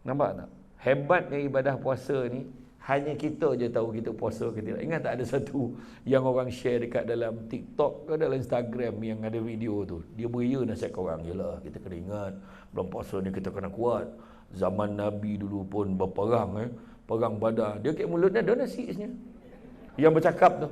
Nampak tak? Hebatnya ibadah puasa ni, hanya kita je tahu kita puasa ke tidak. Ingat tak ada satu yang orang share dekat dalam TikTok ke dalam Instagram yang ada video tu. Dia beria nasihat korang. Yelah, kita kena ingat bulan puasa ni kita kena kuat. Zaman Nabi dulu pun berperang perang Badar. Dia kat mulutnya ada nasi sebenarnya. Yang bercakap tu.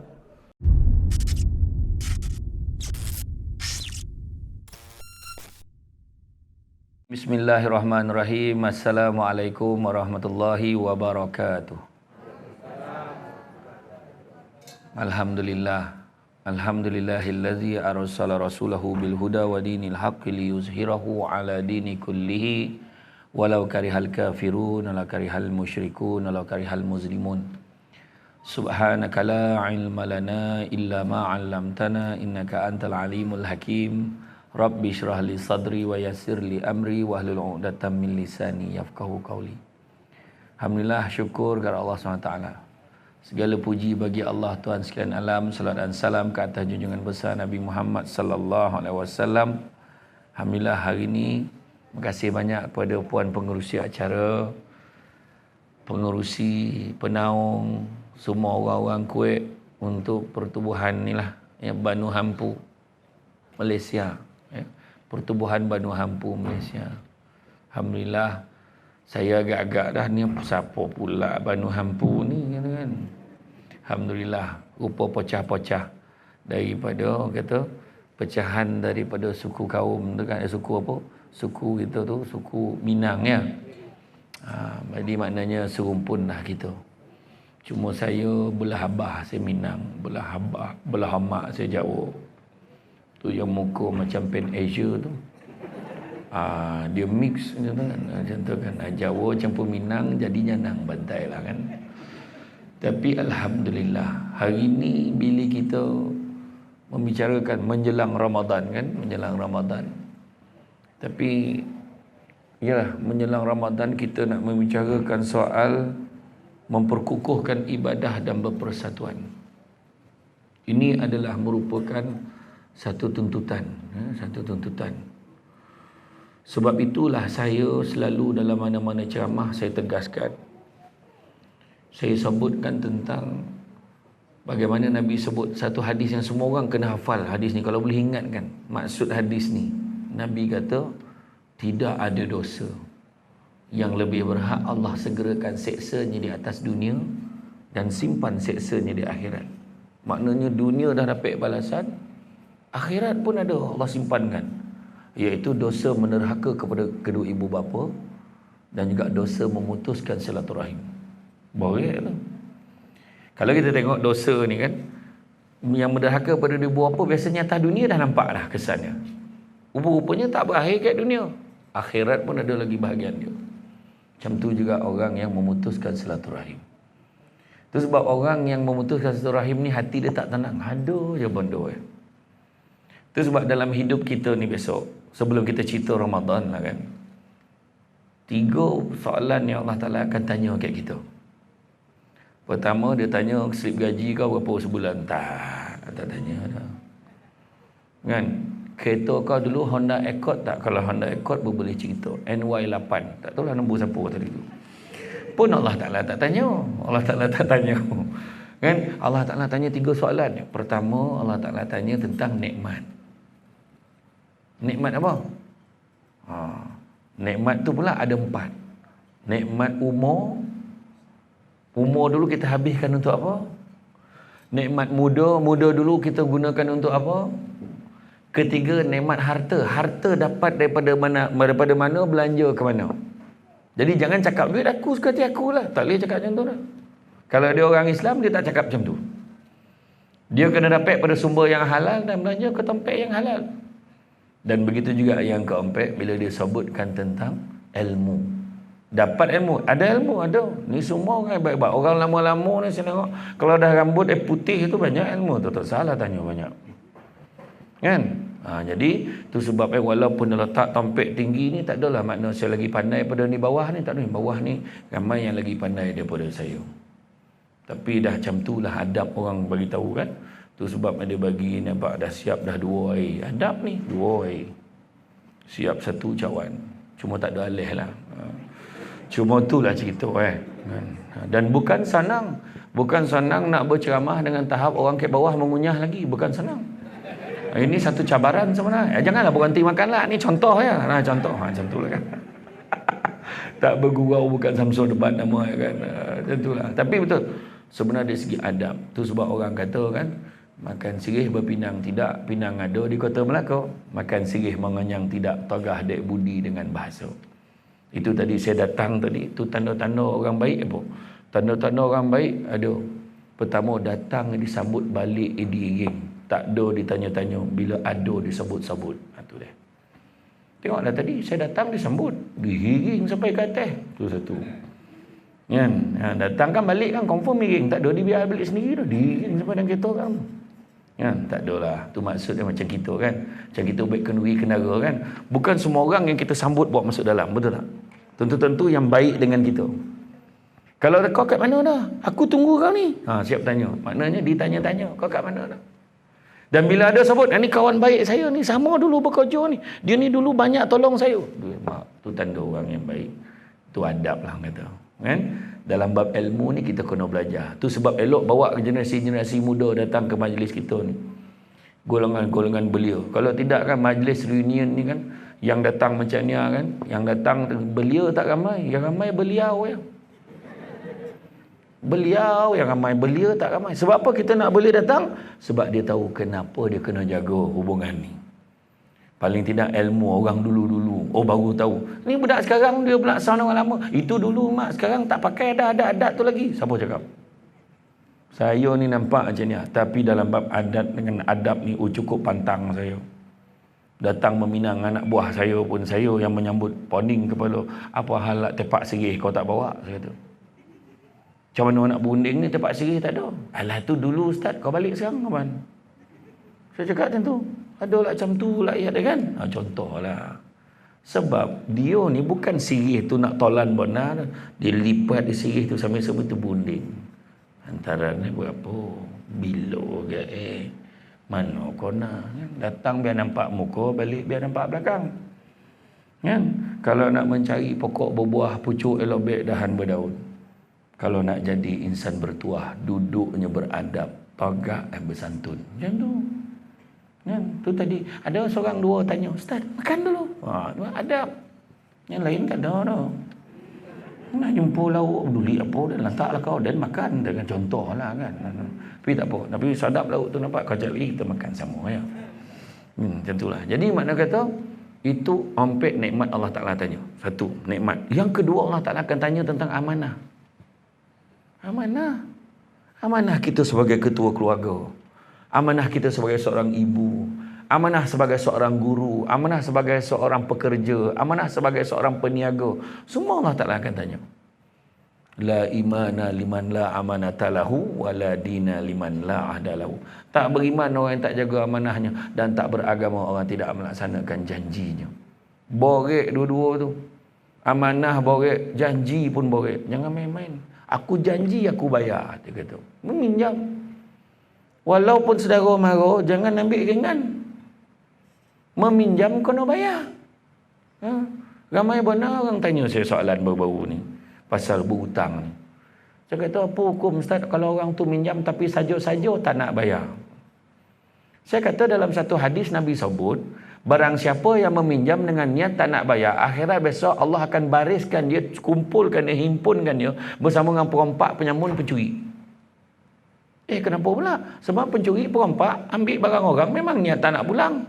Bismillahirrahmanirrahim. Assalamualaikum warahmatullahi wabarakatuh. Alhamdulillah. Alhamdulillahillazi arsala rasulahu bil huda wa dinil haqqi liyuzhirahu ala dini kullihi walau karihal kafirun wala karihal musyrikun walau karihal muslimun. Subhanaka la ilma lana illa ma 'allamtana innaka antal alimul hakim. Rabbi syrah li sadri wa yassir li amri wahlul 'uqdatam min lisani yafqahu qawli. Alhamdulillah, syukur kepada Allah SWT. Segala puji bagi Allah Tuhan sekalian alam. Salat dan salam ke atas junjungan besar Nabi Muhammad sallallahu alaihi wasallam. Alhamdulillah, hari ini terima kasih banyak kepada puan pengerusi acara, pengerusi, penaung, semua orang-orang Kuwait untuk pertubuhan inilah Banu Hampu Malaysia. Pertubuhan Banu Hampu Malaysia. Alhamdulillah, saya agak-agak dah ni siapa pula Banu Hampu ni kan. Alhamdulillah, rupa pecah-pecah daripada kata pecahan daripada suku kaum tu kan, suku apa? Suku kita tu suku Minang ya. Jadi maknanya serumpun lah kita. Cuma saya belah abah saya Minang, belah abah, belah mak saya Jawa. Tu yang muka macam Pan Asia tu. Dia mix macam tu kan. Jawa campur Minang jadinya nang bantai lah kan. Tapi alhamdulillah, hari ni bila kita membicarakan menjelang Ramadan kan, menjelang Ramadan. Tapi yalah, menjelang Ramadan kita nak membicarakan soal memperkukuhkan ibadah dan berpersatuan. Ini adalah merupakan satu tuntutan, satu tuntutan. Sebab itulah saya selalu dalam mana-mana ceramah saya tegaskan, saya sebutkan tentang bagaimana Nabi sebut satu hadis yang semua orang kena hafal hadis ni. Kalau boleh ingatkan maksud hadis ni, Nabi kata tidak ada dosa yang lebih berhak Allah segerakan seksanya di atas dunia dan simpan seksanya di akhirat. Maknanya dunia dah dapat balasan, akhirat pun ada Allah simpankan, iaitu dosa menerhaka kepada kedua ibu bapa dan juga dosa memutuskan silaturahim. Boleh lah. Kalau kita tengok dosa ni kan, yang menerhaka pada ibu bapa biasanya atas dunia dah nampak dah kesannya. Rupa-rupanya tak berakhir kat dunia, akhirat pun ada lagi bahagian dia. Macam tu juga orang yang memutuskan silaturahim. Itu sebab orang yang memutuskan silaturahim ni hati dia tak tenang, ada je benda Itu sebab dalam hidup kita ni besok, sebelum kita cerita Ramadan lah kan, 3 soalan yang Allah Ta'ala akan tanya kat kita. Pertama, dia tanya slip gaji kau berapa sebulan? Tak tanya dah. Kan? Kereta kau dulu Honda Accord tak? Kalau Honda Accord boleh cerita. NY8. Tak tahulah nombor siapa tadi tu. Pun Allah Ta'ala tak tanya. Allah Ta'ala tak tanya. Kan? Allah Ta'ala tanya 3 soalan. Pertama, Allah Ta'ala tanya tentang nikmat. Nikmat apa? Nikmat tu pula ada 4. Nikmat umur. Umur dulu kita habiskan untuk apa? Nikmat muda. Muda dulu kita gunakan untuk apa? Ketiga, nikmat harta. Harta dapat daripada mana belanja ke mana. Jadi jangan cakap duit aku suka hati aku lah. Tak boleh cakap macam tu lah. Kalau dia orang Islam, dia tak cakap macam tu. Dia kena dapat pada sumber yang halal dan belanja ke tempat yang halal. Dan begitu juga yang keempat, bila dia sebutkan tentang ilmu. Dapat ilmu. Ada ilmu, ada. Ni semua orang baik-baik. Orang lama-lama ni saya tengok, kalau dah rambut putih itu banyak ilmu. Tak salah tanya banyak. Kan? Jadi tu sebab walaupun dia letak tampik tinggi ni, tak adalah makna saya lagi pandai pada ni bawah ni. Tak ada. Bawah ni ramai yang lagi pandai daripada saya. Tapi dah macam tu lah adab orang bagi tahu kan. Tu sebab ada bagi nampak dah siap dah 2 air. Adab ni 2 air. Siap 1 cawan. Cuma tak ada alih lah. Cuma itulah cerita kan. Dan bukan senang nak berceramah dengan tahap orang ke bawah mengunyah lagi, bukan senang. Ini satu cabaran sebenarnya. Janganlah berhenti makanlah, ni contoh ya. Nah, contoh macam itulah kan. Tak bergurau bukan Samsul debat nama kan. Macam itulah. Tapi betul. Sebenarnya dari segi adab, tu sebab orang kata kan, makan sirih berpinang tidak, pinang ada di kota Melaka. Makan sirih mengenyang tidak, tegah dek budi dengan bahasa. Itu tadi saya datang tadi, tu tanda-tanda orang baik apa? Tanda-tanda orang baik ada. Pertama, datang disambut balik diiring. Tak ada ditanya-tanya, bila ada disebut-sebut. Itu dia. Tengoklah tadi saya datang disambut, diiring sampai ke atas. Tu satu. Kan? Datang kan balik kan confirm iring, tak ada dibiar balik sendiri dah, diiring sampai dalam kereta kan. Kan? Tak adalah. Tu maksudnya macam kita kan. Macam kita baik kenduri kenara kan. Bukan semua orang yang kita sambut bawa masuk dalam. Betul tak? Tentu-tentu yang baik dengan kita. Kalau kau kat mana dah? Aku tunggu kau ni. Siap tanya. Maknanya ditanya-tanya. Kau kat mana dah? Dan bila ada sebut, ni kawan baik saya ni, sama dulu bekerja ni. Dia ni dulu banyak tolong saya. Tu tanda orang yang baik. Tu adab lah kata. Kan? Dalam bab ilmu ni kita kena belajar. Tu sebab elok bawa ke generasi-generasi muda datang ke majlis kita ni. Golongan-golongan belia. Kalau tidak kan majlis reunion ni kan, yang datang macam ni kan, yang datang belia tak ramai, yang ramai beliau ya. Beliau yang ramai, belia tak ramai. Sebab apa kita nak belia datang? Sebab dia tahu kenapa dia kena jaga hubungan ni. Paling tidak ilmu orang dulu-dulu. Oh baru tahu. Ni budak sekarang dia pula sound orang lama. Itu dulu mak, sekarang tak pakai dah ada adat tu lagi. Siapa cakap? Saya ni nampak macam ni. Tapi dalam bab adat dengan adab ni cukup pantang saya. Datang meminang anak buah saya pun, saya yang menyambut, poning kepala. Apa hal nak tepak sirih kau tak bawa? Saya kata. Macam mana nak berunding ni tepak sirih tak ada. Alah tu dulu ustaz, kau balik sekarang kapan? Saya cakap macam tu. Ada lah macam tu rakyat dia kan. Contohlah. Sebab dia ni bukan sirih tu nak tolan benar. Dia lipat di sirih tu sambil semua tu bunding. Antara ni berapa? Bilo ke mana kau nak. Datang biar nampak muka, balik biar nampak belakang. Kan? Kalau nak mencari pokok berbuah, pucuk elok baik dahan berdaun. Kalau nak jadi insan bertuah, duduknya beradab, tagak dan bersantun. Macam tu. Kan? Tu tadi ada seorang dua tanya, Ustaz, makan dulu. Adab. Yang lain tak ada dah. Nak jumpa lauk, beli apa dan letaklah kau dan makan dengan contoh lah kan. Tapi tak apa. Tapi sadap lauk tu nampak kau cari kita makan sama ya. Macam itulah. Jadi makna kata itu ompek nikmat Allah Ta'ala tanya. Satu, nikmat. Yang kedua Allah Ta'ala akan tanya tentang amanah. Amanah. Amanah kita sebagai ketua keluarga. Amanah kita sebagai seorang ibu. Amanah sebagai seorang guru. Amanah sebagai seorang pekerja. Amanah sebagai seorang peniaga. Semua Allah Ta'ala akan tanya. La imana liman la amanata lahu wa la dina liman la ahda lahu. Tak beriman orang yang tak jaga amanahnya, dan tak beragama orang tidak melaksanakan janjinya. Borek dua-dua tu. Amanah borek, janji pun borek. Jangan main-main. Aku janji aku bayar, dia kata. Meminjam. Walaupun saudara marah, jangan ambil ringan. Meminjam kena bayar. Ramai benar orang tanya saya soalan baru-baru ni pasal berhutang ni. Saya kata, apa hukum Ustaz kalau orang tu minjam tapi saja-saja tak nak bayar? Saya kata dalam satu hadis Nabi sebut, barang siapa yang meminjam dengan niat tak nak bayar, akhirat besok Allah akan bariskan dia, kumpulkan dia, himpunkan dia bersama dengan perompak, penyamun, pencuri. Kenapa pula? Sebab pencuri, perompak ambil barang orang memang niat tak nak pulang.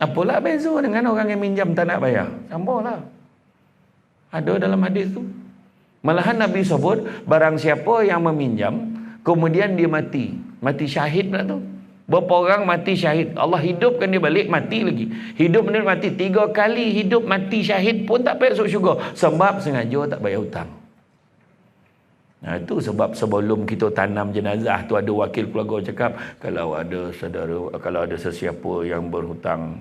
Apalah beza dengan orang yang minjam tak nak bayar? Samalah. Ada dalam hadis tu. Malahan Nabi sebut, barang siapa yang meminjam kemudian dia mati syahid pula tu. Berapa orang mati syahid, Allah hidupkan dia balik, mati lagi. Hidup dia mati 3 kali, hidup mati syahid pun tak payah masuk syurga sebab sengaja tak bayar hutang. Nah, itu sebab sebelum kita tanam jenazah tu ada wakil keluarga cakap, kalau ada saudara, kalau ada sesiapa yang berhutang,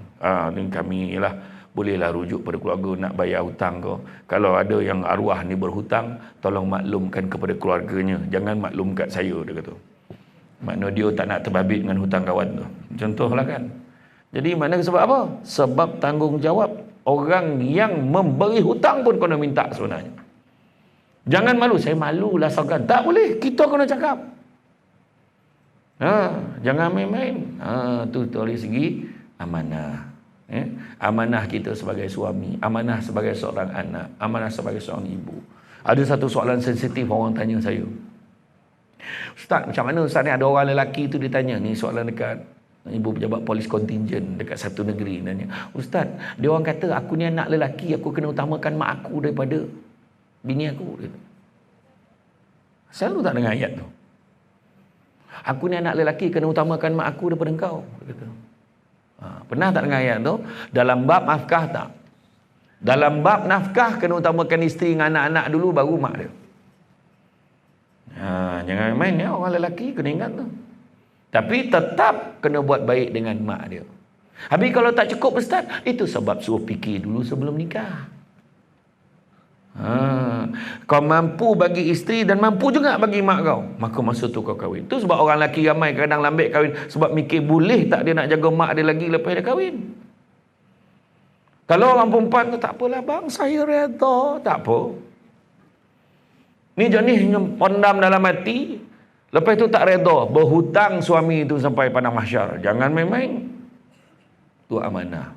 ni kami lah bolehlah rujuk pada keluarga nak bayar hutang kau. Kalau ada yang arwah ni berhutang, tolong maklumkan kepada keluarganya, jangan maklum kat saya, dia kata. Makna dia tak nak terbabit dengan hutang kawan tu. Contohlah kan. Jadi makna sebab apa? Sebab tanggungjawab. Orang yang memberi hutang pun kena minta sebenarnya. Jangan malu, saya malu lah segan. Tak boleh, kita kena cakap. Jangan main-main. Tu dari segi amanah. Amanah kita sebagai suami, amanah sebagai seorang anak, amanah sebagai seorang ibu. Ada satu soalan sensitif orang tanya saya. Ustaz, macam mana Ustaz ni, ada orang lelaki tu dia tanya, ni soalan dekat ibu pejabat polis kontinjen dekat satu negeri, nanya, Ustaz, dia orang kata aku ni anak lelaki, aku kena utamakan mak aku daripada bini aku. Selalu tak dengar ayat tu. Aku ni anak lelaki, kena utamakan mak aku daripada engkau. Pernah tak dengar ayat tu? Dalam bab nafkah tak? Dalam bab nafkah kena utamakan isteri dengan anak-anak dulu, baru mak dia. Jangan main ya, orang lelaki kena ingat tu. Tapi tetap kena buat baik dengan mak dia. Habis kalau tak cukup Ustaz, itu sebab suruh fikir dulu sebelum nikah. Kau mampu bagi isteri dan mampu juga bagi mak kau, maka masa tu kau kahwin. Tu sebab orang lelaki ramai kadang lambat kahwin, sebab mikir boleh tak dia nak jaga mak dia lagi lepas dia kahwin. Kalau orang perempuan tu, tak apalah bang, saya redha, tak apa. Ni jenis yang pendam dalam hati, lepas tu tak redha, berhutang suami tu sampai padang mahsyar. Jangan main-main. Tu amanah.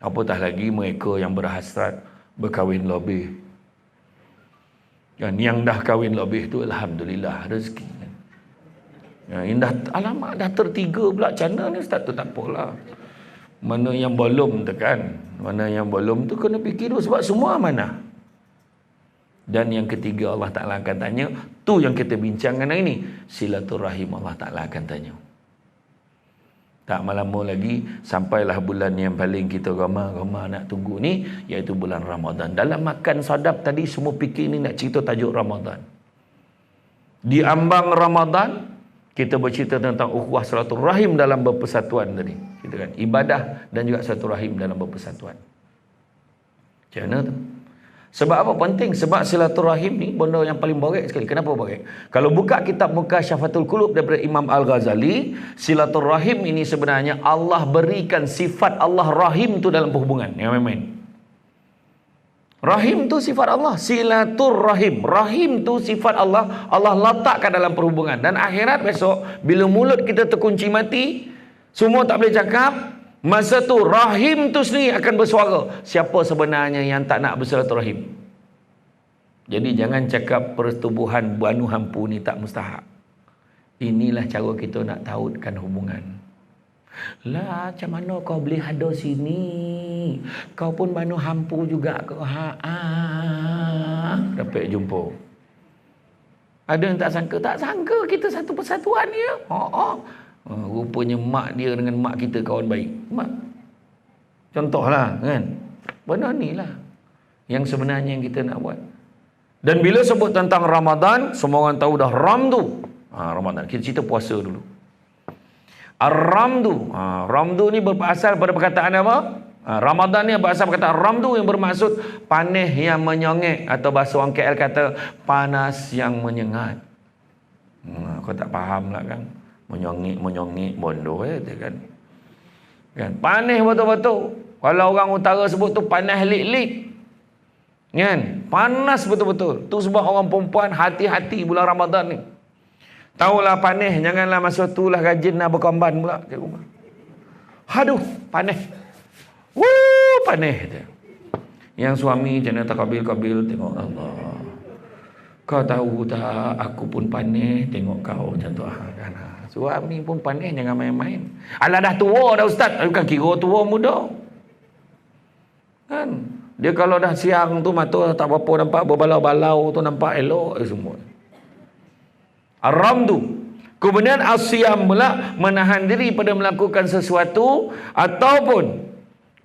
Apatah lagi mereka yang berhasrat berkahwin lebih. Dan yang dah kahwin lebih tu alhamdulillah rezeki. Yang dah alamak dah tertiga pula, cana ni Ustaz tu, tak apalah. Mana yang belum tu kan, mana yang belum tu kena fikir dulu, sebab semua amanah. Dan yang ketiga Allah Ta'ala akan tanya, tu yang kita bincangkan hari ni, silaturahim Allah Ta'ala akan tanya. Tak lama lagi sampailah bulan yang paling kita ramai-ramai nak tunggu ni, iaitu bulan Ramadan. Dalam makan sadap tadi semua fikir ni nak cerita tajuk Ramadan. Di ambang Ramadan kita bercerita tentang ukhuwah silaturahim dalam berpersatuan tadi. Kita kan ibadah dan juga silaturahim dalam berpersatuan. Macam mana tu? Sebab apa penting? Sebab silaturahim ni benda yang paling baik sekali. Kenapa baik? Kalau buka kitab Mukasyafatul Qulub daripada Imam Al-Ghazali, silaturahim ini sebenarnya Allah berikan sifat Allah Rahim tu dalam perhubungan. Yang main-main. Rahim tu sifat Allah. Silaturahim. Rahim tu sifat Allah. Allah letakkan dalam perhubungan. Dan akhirat besok, bila mulut kita terkunci mati, semua tak boleh cakap, masa tu rahim tu sendiri akan bersuara. Siapa sebenarnya yang tak nak bersilaturahim? Jadi jangan cakap pertubuhan banu hampu ni tak mustahak. Inilah cara kita nak tautkan hubungan. Lah, macam mana kau boleh ada sini? Kau pun banu hampu juga ke? Dapat jumpa. Ada yang tak sangka? Tak sangka kita satu persatuan ya. Rupanya mak dia dengan mak kita kawan baik. Mak. Contohlah kan. Benda ni lah yang sebenarnya yang kita nak buat. Dan bila sebut tentang Ramadan, semua orang tahu dah Ramdu. Ramadan. Kita cerita puasa dulu. Ar-Ramdu. Ramdu ni berasal pada perkataan apa? Ramadan ni berasal perkataan Ramdu yang bermaksud panas yang menyongek, atau bahasa orang KL kata panas yang menyengat. Kau tak faham lah kan? Menyongik bodoh kan. Panas betul-betul. Kalau orang utara sebut tu panas lik-lik. Kan? Panas betul-betul. Tu sebab orang perempuan hati-hati bulan Ramadan ni. Taulah panas, janganlah masa tu lah rajin nak berkorban pula kat rumah. Aduh, panas. Panas dia. Yang suami jangan takabil-kabil tengok Allah. Kau tahu tak, aku pun panas tengok kau macam tu kan. Suami pun panas, jangan main-main. Alah dah tua dah ustaz, bukan kira tua muda. Kan? Dia kalau dah siang tu mata tak apa-apa nampak berbalau-balau tu nampak elok semua. Ar-Ramdu. Kemudian as-siyam pula menahan diri pada melakukan sesuatu ataupun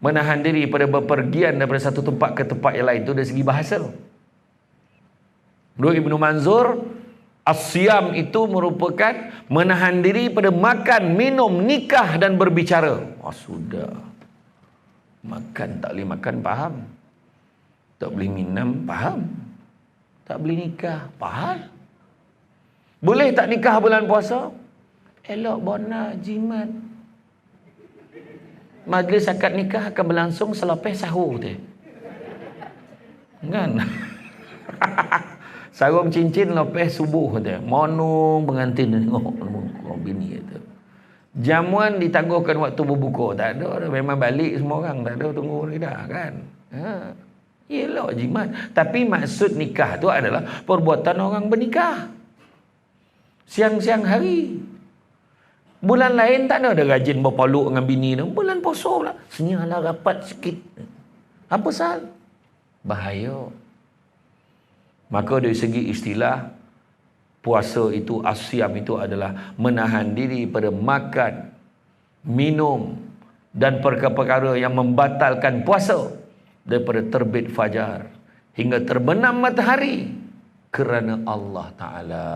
menahan diri pada berpergian daripada satu tempat ke tempat yang lain. Itu dari segi bahasa. Menurut Ibnu Manzur, as-siyam itu merupakan menahan diri pada makan, minum, nikah dan berbicara. Sudah. Makan tak boleh makan, faham. Tak boleh minum, faham. Tak boleh nikah, faham. Boleh tak nikah bulan puasa? Elok bona jimat. Majlis akad nikah akan berlangsung selepas sahur tu. Kan? Sarung cincin lepas subuh tu. Monong pengantin tengok bini tu. Jamuan ditangguhkan waktu berbuka. Tak ada. Memang balik semua orang. Tak ada tunggu lagi dah kan. Yelah jimat. Tapi maksud nikah tu adalah perbuatan orang bernikah. Siang-siang hari. Bulan lain tak ada rajin berpaluk dengan bini tu. Bulan puasa pula. Senyalah rapat sikit. Apa sal? Bahaya. Maka dari segi istilah, puasa itu, asyam itu adalah menahan diri pada makan, minum dan perkara-perkara yang membatalkan puasa daripada terbit fajar hingga terbenam matahari kerana Allah Ta'ala.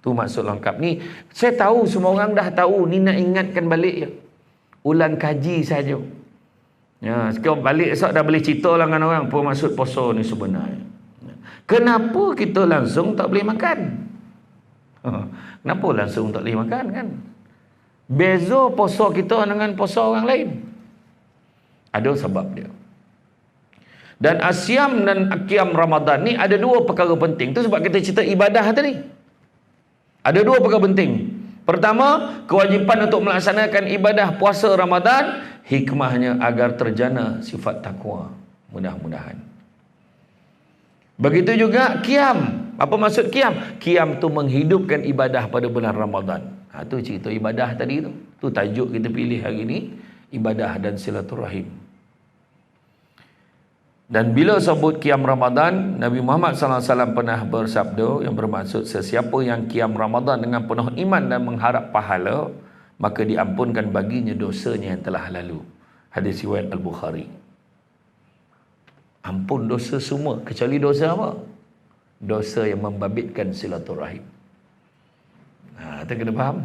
Tu maksud lengkap ni. Saya tahu semua orang dah tahu. Ni nak ingatkan balik je. Ulang kaji saja. Ya, sekarang balik esok dah boleh cerita lah dengan orang apa maksud puasa ni sebenarnya. Kenapa kita langsung tak boleh makan? Kenapa langsung tak boleh makan kan? Beza puasa kita dengan puasa orang lain. Ada sebab dia. Dan asyam dan akyam Ramadan ni ada dua perkara penting. Tu sebab kita cerita ibadah tadi. Ada dua perkara penting. Pertama, kewajipan untuk melaksanakan ibadah puasa Ramadan, hikmahnya agar terjana sifat takwa. Mudah-mudahan. Begitu juga qiyam. Apa maksud qiyam? Qiyam tu menghidupkan ibadah pada bulan Ramadan. Tu cerita ibadah tadi tu. Tu tajuk kita pilih hari ni, ibadah dan silaturahim. Dan bila sebut qiyam Ramadan, Nabi Muhammad SAW pernah bersabda yang bermaksud sesiapa yang qiyam Ramadan dengan penuh iman dan mengharap pahala, maka diampunkan baginya dosanya yang telah lalu. Hadis riwayat Al-Bukhari. Ampun dosa semua, kecuali dosa apa? Dosa yang membabitkan silaturahim. Kita kena faham.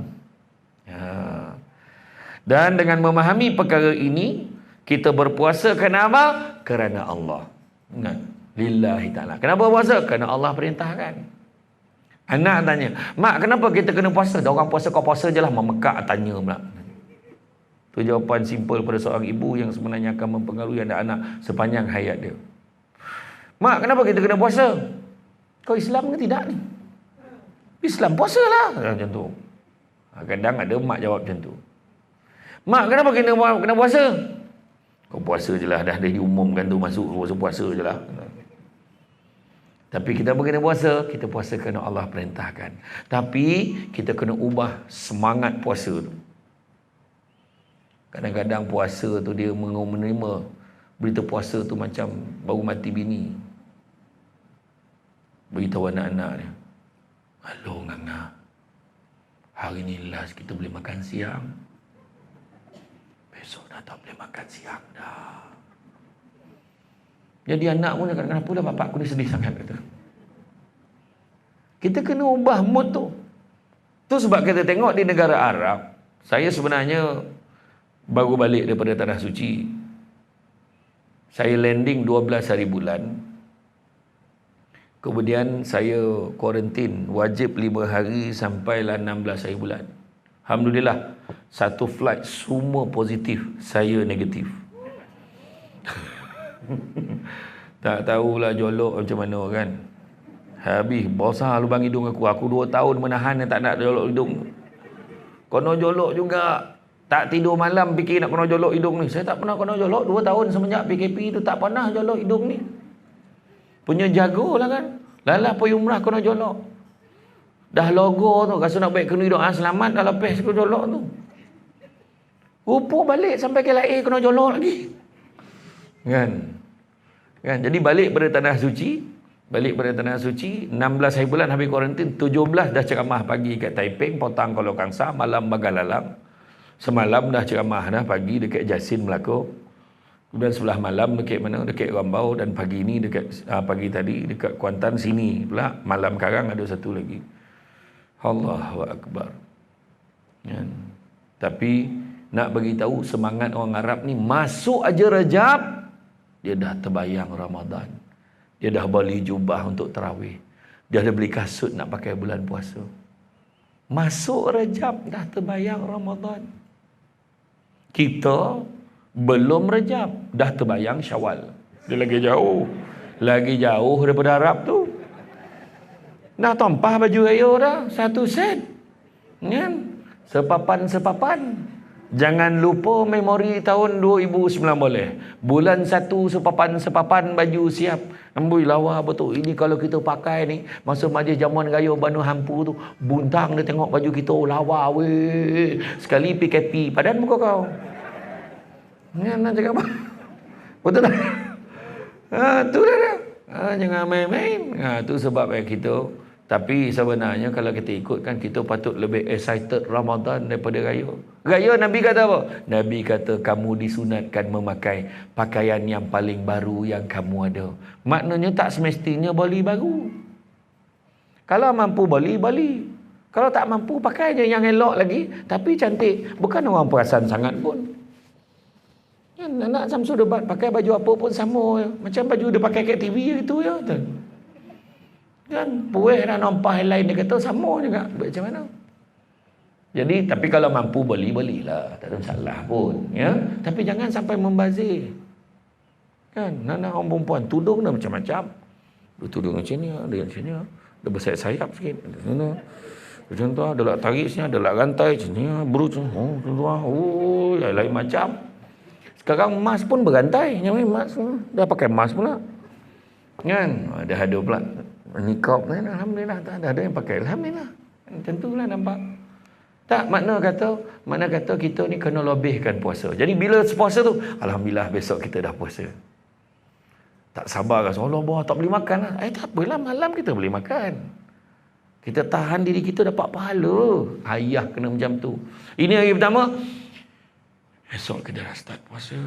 Dan dengan memahami perkara ini, kita berpuasa kerana apa? Kerana Allah. Lillahi ta'ala. Kenapa puasa? Kerana Allah perintahkan. Anak tanya, mak kenapa kita kena puasa? Dah orang puasa kau puasa je lah. Memekak tanya pula. Itu jawapan simple pada seorang ibu yang sebenarnya akan mempengaruhi anak-anak sepanjang hayat dia. Mak kenapa kita kena puasa? Kau Islam ke tidak ni? Islam puasa lah. Macam tu. Kadang ada mak jawab macam tu. Mak kenapa kita kena puasa? Kau puasa je lah. Dah diumumkan tu masuk puasa je lah. Tapi kita kena puasa. Kita puasa kerana Allah perintahkan. Tapi kita kena ubah semangat puasa tu. Kadang-kadang puasa tu dia menerima berita puasa tu macam baru mati bini. Beritahu anak-anak dia. Halo Nganga. Hari ni last kita boleh makan siang. Besok dah tak boleh makan siang dah. Jadi anak pun cakap, kenapa dah bapak aku ni sedih sangat kata. Kita kena ubah mood tu. Tu sebab kita tengok di negara Arab. Saya sebenarnya baru balik daripada Tanah Suci. Saya landing 12 hari bulan. Kemudian saya kuarantin wajib 5 hari sampailah 16 hari bulan. Alhamdulillah, satu flight semua positif, saya negatif. Tak tahulah jolok macam mana kan. Habis besar lubang hidung aku. Aku 2 tahun menahan yang tak nak jolok hidung. Kono jolok juga. Tak tidur malam fikir nak kena jolok hidung ni. Saya tak pernah kena jolok 2 tahun semenjak PKP tu, tak pernah jolok hidung ni. Punya jagolah kan. Lalah pergi umrah kena jolok. Dah logo tu, rasa nak baik kena doa selamat dah lepas kena jolok tu. Rupa balik sampai ke LA kena jolok lagi. Kan? Jadi balik pada Tanah Suci, 16 hari bulan habis kuarantin, 17 dah ceramah pagi kat Taiping, Potang Kuala Kangsar, malam Bagalalang. Semalam dah ceramah dah pagi dekat Jasin Melaka. Kemudian sebelah malam dekat mana? Dekat Rambau, dan pagi ni dekat pagi tadi dekat Kuantan sini pula. Malam Karang ada satu lagi. Allahu Akbar. Ya. Tapi nak bagi tahu semangat orang Arab ni, masuk aja Rajab dia dah terbayang Ramadan. Dia dah beli jubah untuk tarawih. Dia dah beli kasut nak pakai bulan puasa. Masuk Rajab dah terbayang Ramadan. Kita belum Rejab, dah terbayang Syawal. Dia lagi jauh. Lagi jauh daripada Arab tu. Dah tumpah baju raya dah. Satu set. Kan? Sepapan-sepapan. Jangan lupa memori tahun 2009 boleh. Bulan 1 sepapan-sepapan baju siap. Amboi lawa betul. Ini kalau kita pakai ni, masa majlis jamuan raya Banu Hampu tu, buntang dia tengok baju kita, lawa weh. Sekali PKP padan muka kau. Nak cakap apa? Betul tak? Tu dah. Jangan main-main. Tu sebab kita. Tapi sebenarnya kalau kita ikutkan, kita patut lebih excited Ramadan daripada raya. Raya Nabi kata apa? Nabi kata kamu disunatkan memakai pakaian yang paling baru yang kamu ada. Maknanya tak semestinya beli baru. Kalau mampu beli. Kalau tak mampu, pakai je yang elok lagi tapi cantik. Bukan orang perasan sangat pun. Anak Samsul debat pakai baju apa pun sama. Macam baju dia pakai kat TV gitu ya. Kan puih dah nampak yang lain, dia kata sama juga. Macam mana? Jadi tapi kalau mampu belilah, tak ada masalah pun ya. Tapi jangan sampai membazir. Kan anak orang perempuan tudung dah macam-macam. Dia tudung macam ni, ada yang macam ni, dia bersayap-sayap sikit. Macam tu ada lak tarik sini, ada lak rantai macam ni, brooch lain macam. Sekarang emas pun berantai, nyamai emas dah pakai emas pula. Kan ada pula nikab ni, alhamdulillah tak ada yang pakai, alhamdulillah. Tentulah nampak. Tak, makna kata kita ni kena lebihkan puasa. Jadi bila puasa tu, alhamdulillah besok kita dah puasa. Tak sabar rasa, Allah tak boleh makan lah. Tak apalah, malam kita boleh makan. Kita tahan diri kita dapat pahala. Ayah kena macam tu. Ini hari pertama. Esok kita dah start puasa.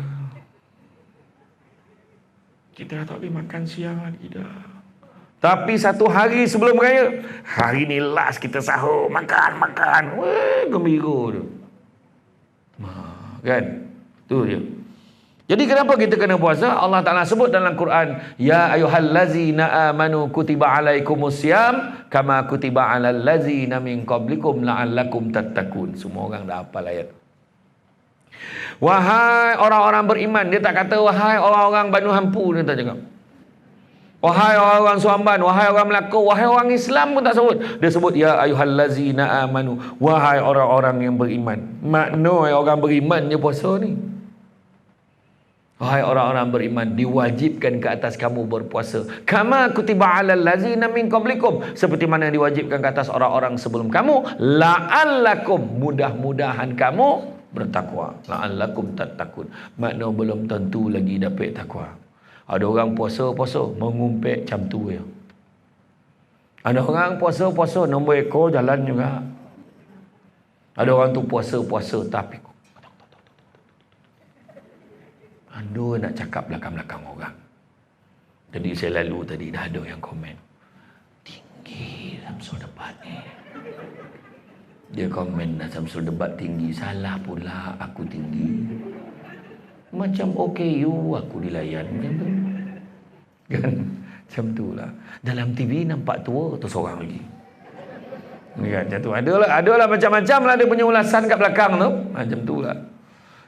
Kita dah tak boleh makan siang lagi dah. Tapi satu hari sebelum raya, hari ni last kita sahur, makan. Weh, gembira tu. Kan? Tu dia. Jadi kenapa kita kena puasa? Allah Ta'ala sebut dalam Quran, ya ayyuhallazina amanu kutiba alaikumusiyam kama kutiba alal ladzina min qablikum la'allakum tattaqun. Semua orang dah hafal ayat. Wahai orang-orang beriman, dia tak kata wahai orang-orang Banu Hampu, dia tak cakap. Wahai orang-orang Suamban, wahai orang Melaka, wahai orang Islam pun tak sebut. Dia sebut ya ayyuhallazina amanu, wahai orang-orang yang beriman. Makna orang beriman je puasa ni. Wahai orang-orang beriman, diwajibkan ke atas kamu berpuasa. Kama kutiba alal ladzina min qablikum, seperti mana yang diwajibkan ke atas orang-orang sebelum kamu. La'allakum, mudah-mudahan kamu bertakwa. La'allakum tattaqun. Makna belum tentu lagi dapat takwa. Ada orang puasa mengumpet macam tu ya. Ada orang puasa nombor ekor jalan juga. Ada orang tu puasa tapi aduh nak cakap belakang-belakang orang. Jadi saya lalu tadi dah ada yang komen, tinggi Samsul debat ni. Dia komen Samsul debat tinggi, salah pula aku tinggi. Macam OKU aku dilayan macam tu. Kan? Macam tu lah. Dalam TV nampak tua tu seorang lagi. Kan? Macam tu. Adalah macam-macam lah dia punya ulasan kat belakang tu. Macam tu lah.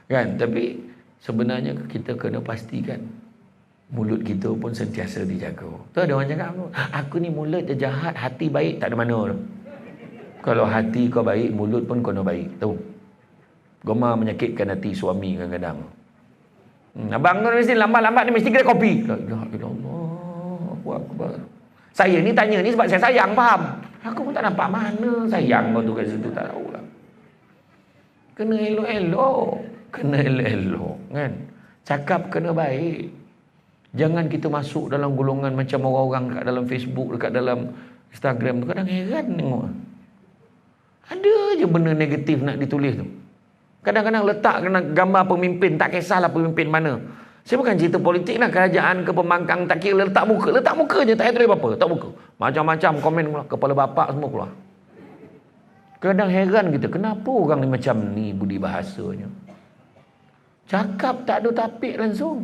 Kan? Tapi sebenarnya kita kena pastikan mulut kita pun sentiasa dijaga. Tu ada orang cakap, aku ni mulut je jahat, hati baik, tak ada mana tu. Kalau hati kau baik, mulut pun kena baik. Tahu? Gemar menyakitkan hati suami kadang-kadang. Abang tu mesti lambat-lambat ni mesti kena kopi. La ilaha illallah. Allahu akbar. Saya ni tanya ni sebab saya sayang, faham? Aku pun tak nampak mana sayang kau tu kat situ, tak tahulah. Kena elok-elok. Kena elok-elok kan. Cakap kena baik. Jangan kita masuk dalam golongan macam orang-orang kat dalam Facebook, dekat dalam Instagram tu. Kadang heran tengok. Ada je benda negatif nak ditulis tu. Kadang-kadang letak gambar pemimpin, tak kisahlah pemimpin mana. Saya bukan cerita politik lah, kerajaan ke pembangkang, tak kira, letak muka je, tak ada apa-apa, letak muka. Macam-macam komen keluar, kepala bapak semua keluar. Kadang heran kita, kenapa orang ni macam ni budi bahasanya. Cakap tak ada tapik langsung.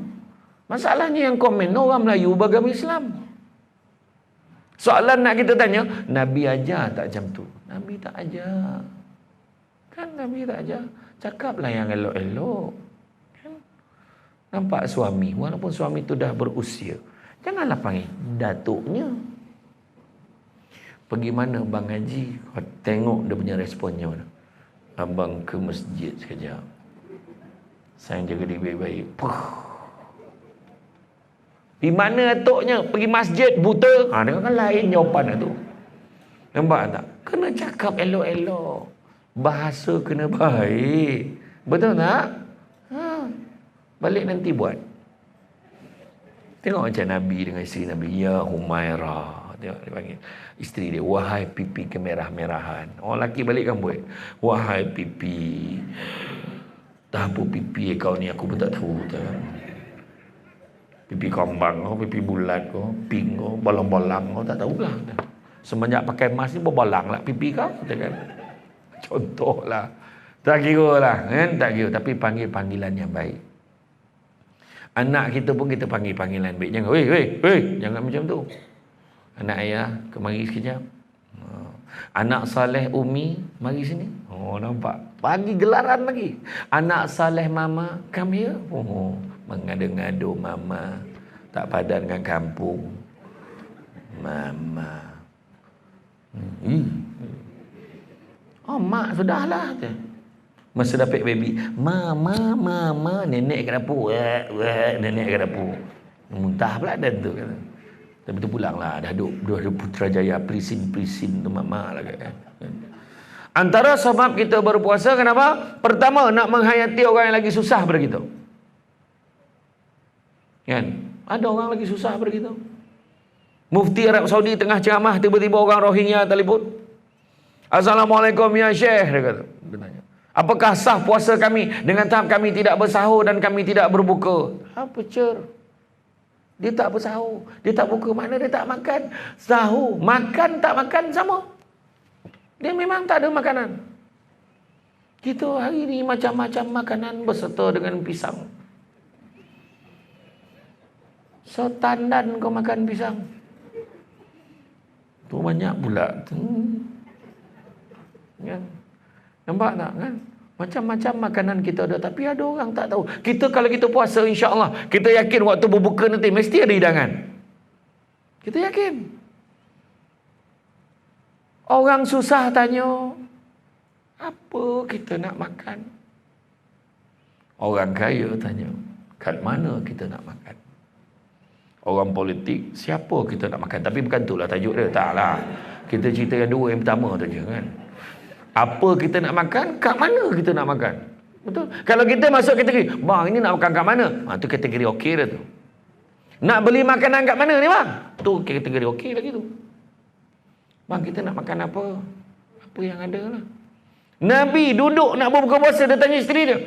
Masalahnya yang komen orang Melayu beragama Islam. Soalan nak kita tanya, Nabi ajar tak macam tu? Nabi tak ajar. Kan Nabi tak ajar. Cakaplah yang elok-elok. Kan? Nampak suami, walaupun suami tu dah berusia, janganlah panggil datuknya. Pergi mana Bang Haji? Kau tengok dia punya responnya mana. Abang ke masjid sekejap. Saya jaga diri baik-baik. Di mana datuknya? Pergi masjid buta. Dia kan lain jawapan tu. Nampak tak? Kena cakap elok-elok. Bahasa kena baik. Betul tak? Balik nanti buat. Tengok macam Nabi dengan isteri Nabi. Ya Humairah. Tengok dia panggil isteri dia. Wahai pipi kemerah-merahan. Orang lelaki balik kan buat. Wahai pipi. Dah apa pipi kau ni aku pun tak tahu. Pipi kambang kau, pipi bulat kau, pink kau, bolang-bolang kau, tak tahulah. Semenjak pakai mask ni berbolang lah pipi kau. Kan? Contohlah. Tak kira lah. Kan? Tak kira. Tapi panggil panggilan yang baik. Anak kita pun kita panggil panggilan baik. Jangan, weh. Jangan macam tu. Anak ayah, kemari sekejap. Anak saleh Umi, mari sini. Nampak? Bagi gelaran lagi. Anak saleh Mama, come here. Mengadu-ngadu Mama. Tak padan dengan kampung. Mama. Mak sudahlah. Masa dapat baby, Mama, nenek kat dapur. Nenek kat dapur. Muntah pula dan tu kan. Tapi tu pulang lah. Dah ada Putrajaya, prisin tu Mama lah kan. Antara sebab kita berpuasa kenapa? Pertama, nak menghayati orang yang lagi susah pada kita. Kan? Ada orang lagi susah pada kita. Mufti Arab Saudi tengah ceramah, tiba-tiba orang Rohingya telefon. Assalamualaikum ya Syekh, dia kata. Dia tanya, apakah sah puasa kami dengan tahap kami tidak bersahur dan kami tidak berbuka? Apa cer? Dia tak bersahur, dia tak buka, mana dia tak makan. Sahur, makan tak makan sama. Dia memang tak ada makanan. Kita hari ni macam-macam makanan berserta dengan pisang. Setandan kau makan pisang. Tu banyak pula. Kan? Nampak tak kan? Macam-macam makanan kita ada, tapi ada orang tak tahu. Kita kalau kita puasa, insya-Allah, kita yakin waktu berbuka nanti mesti ada hidangan. Kita yakin. Orang susah tanya, apa kita nak makan? Orang kaya tanya, kat mana kita nak makan? Orang politik, siapa kita nak makan? Tapi bukan itulah tajuk dia, taklah. Kita cerita yang dua yang pertama tu je kan. Apa kita nak makan, kat mana kita nak makan. Betul? Kalau kita masuk kategori, bang ini nak makan kat mana? Tu kategori okey dah tu. Nak beli makanan kat mana ni bang? Tu kategori okey lagi tu. Bang kita nak makan apa? Apa yang ada lah. Nabi duduk nak berbuka puasa, dia tanya isteri dia.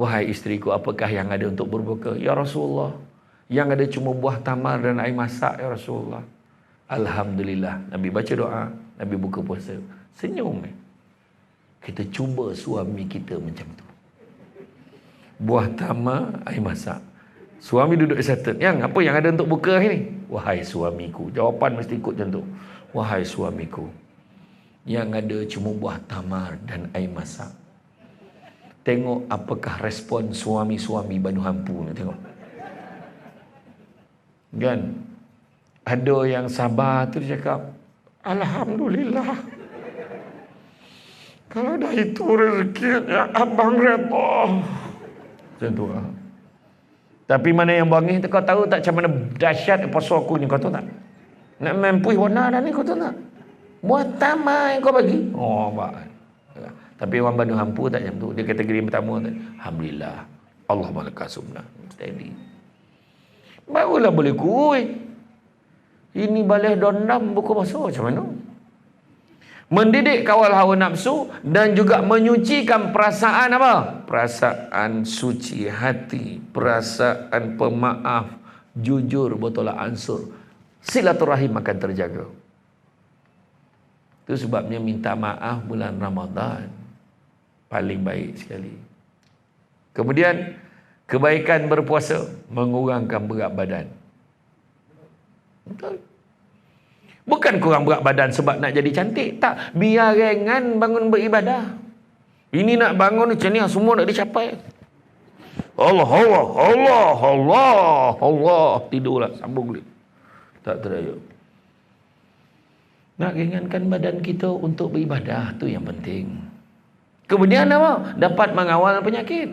Wahai isteriku, apakah yang ada untuk berbuka? Ya Rasulullah, yang ada cuma buah tamar dan air masak ya Rasulullah. Alhamdulillah. Nabi baca doa, Nabi buka puasa. Senyum. Kita cuba suami kita macam tu. Buah tamar, air masak. Suami duduk settle. Yang apa yang ada untuk buka hari ni? Wahai suamiku. Jawapan mesti ikut macam tu. Wahai suamiku, yang ada cuma buah tamar dan air masak. Tengok apakah respon suami-suami Banu Hampu ni. Tengok. Kan? Ada yang sabar tu dia cakap, Alhamdulillah. Kalau dah itu rezekinya abang redha. Macam tu lah. Tapi mana yang bangi tu, kau tahu tak macam mana dahsyat puasa aku ni, kau tahu tak? Nak mampu warna dah ni, kau tahu tak? Buat tamar yang kau bagi. Pak. Tapi orang Banu Hampu tak macam tu. Dia kategori pertama tu. Alhamdulillah. Allah malaka sunnah. Steady. Barulah boleh kuih. Ini balih dondam buku puasa macam mana? Mendidik kawal hawa nafsu dan juga menyucikan perasaan apa? Perasaan suci hati, perasaan pemaaf, jujur, bertolak ansur. Silaturahim akan terjaga. Itu sebabnya minta maaf bulan Ramadan paling baik sekali. Kemudian kebaikan berpuasa mengurangkan berat badan. Betul. Bukan kurang berat badan sebab nak jadi cantik. Tak. Biar ringan bangun beribadah. Ini nak bangun macam ni, semua nak dicapai. Allah, Allah, Allah, Allah, Allah. Tidurlah, sambung balik. Tak terayuk. Nak ringankan badan kita untuk beribadah, tu yang penting. Kemudian apa? Dapat mengawal penyakit.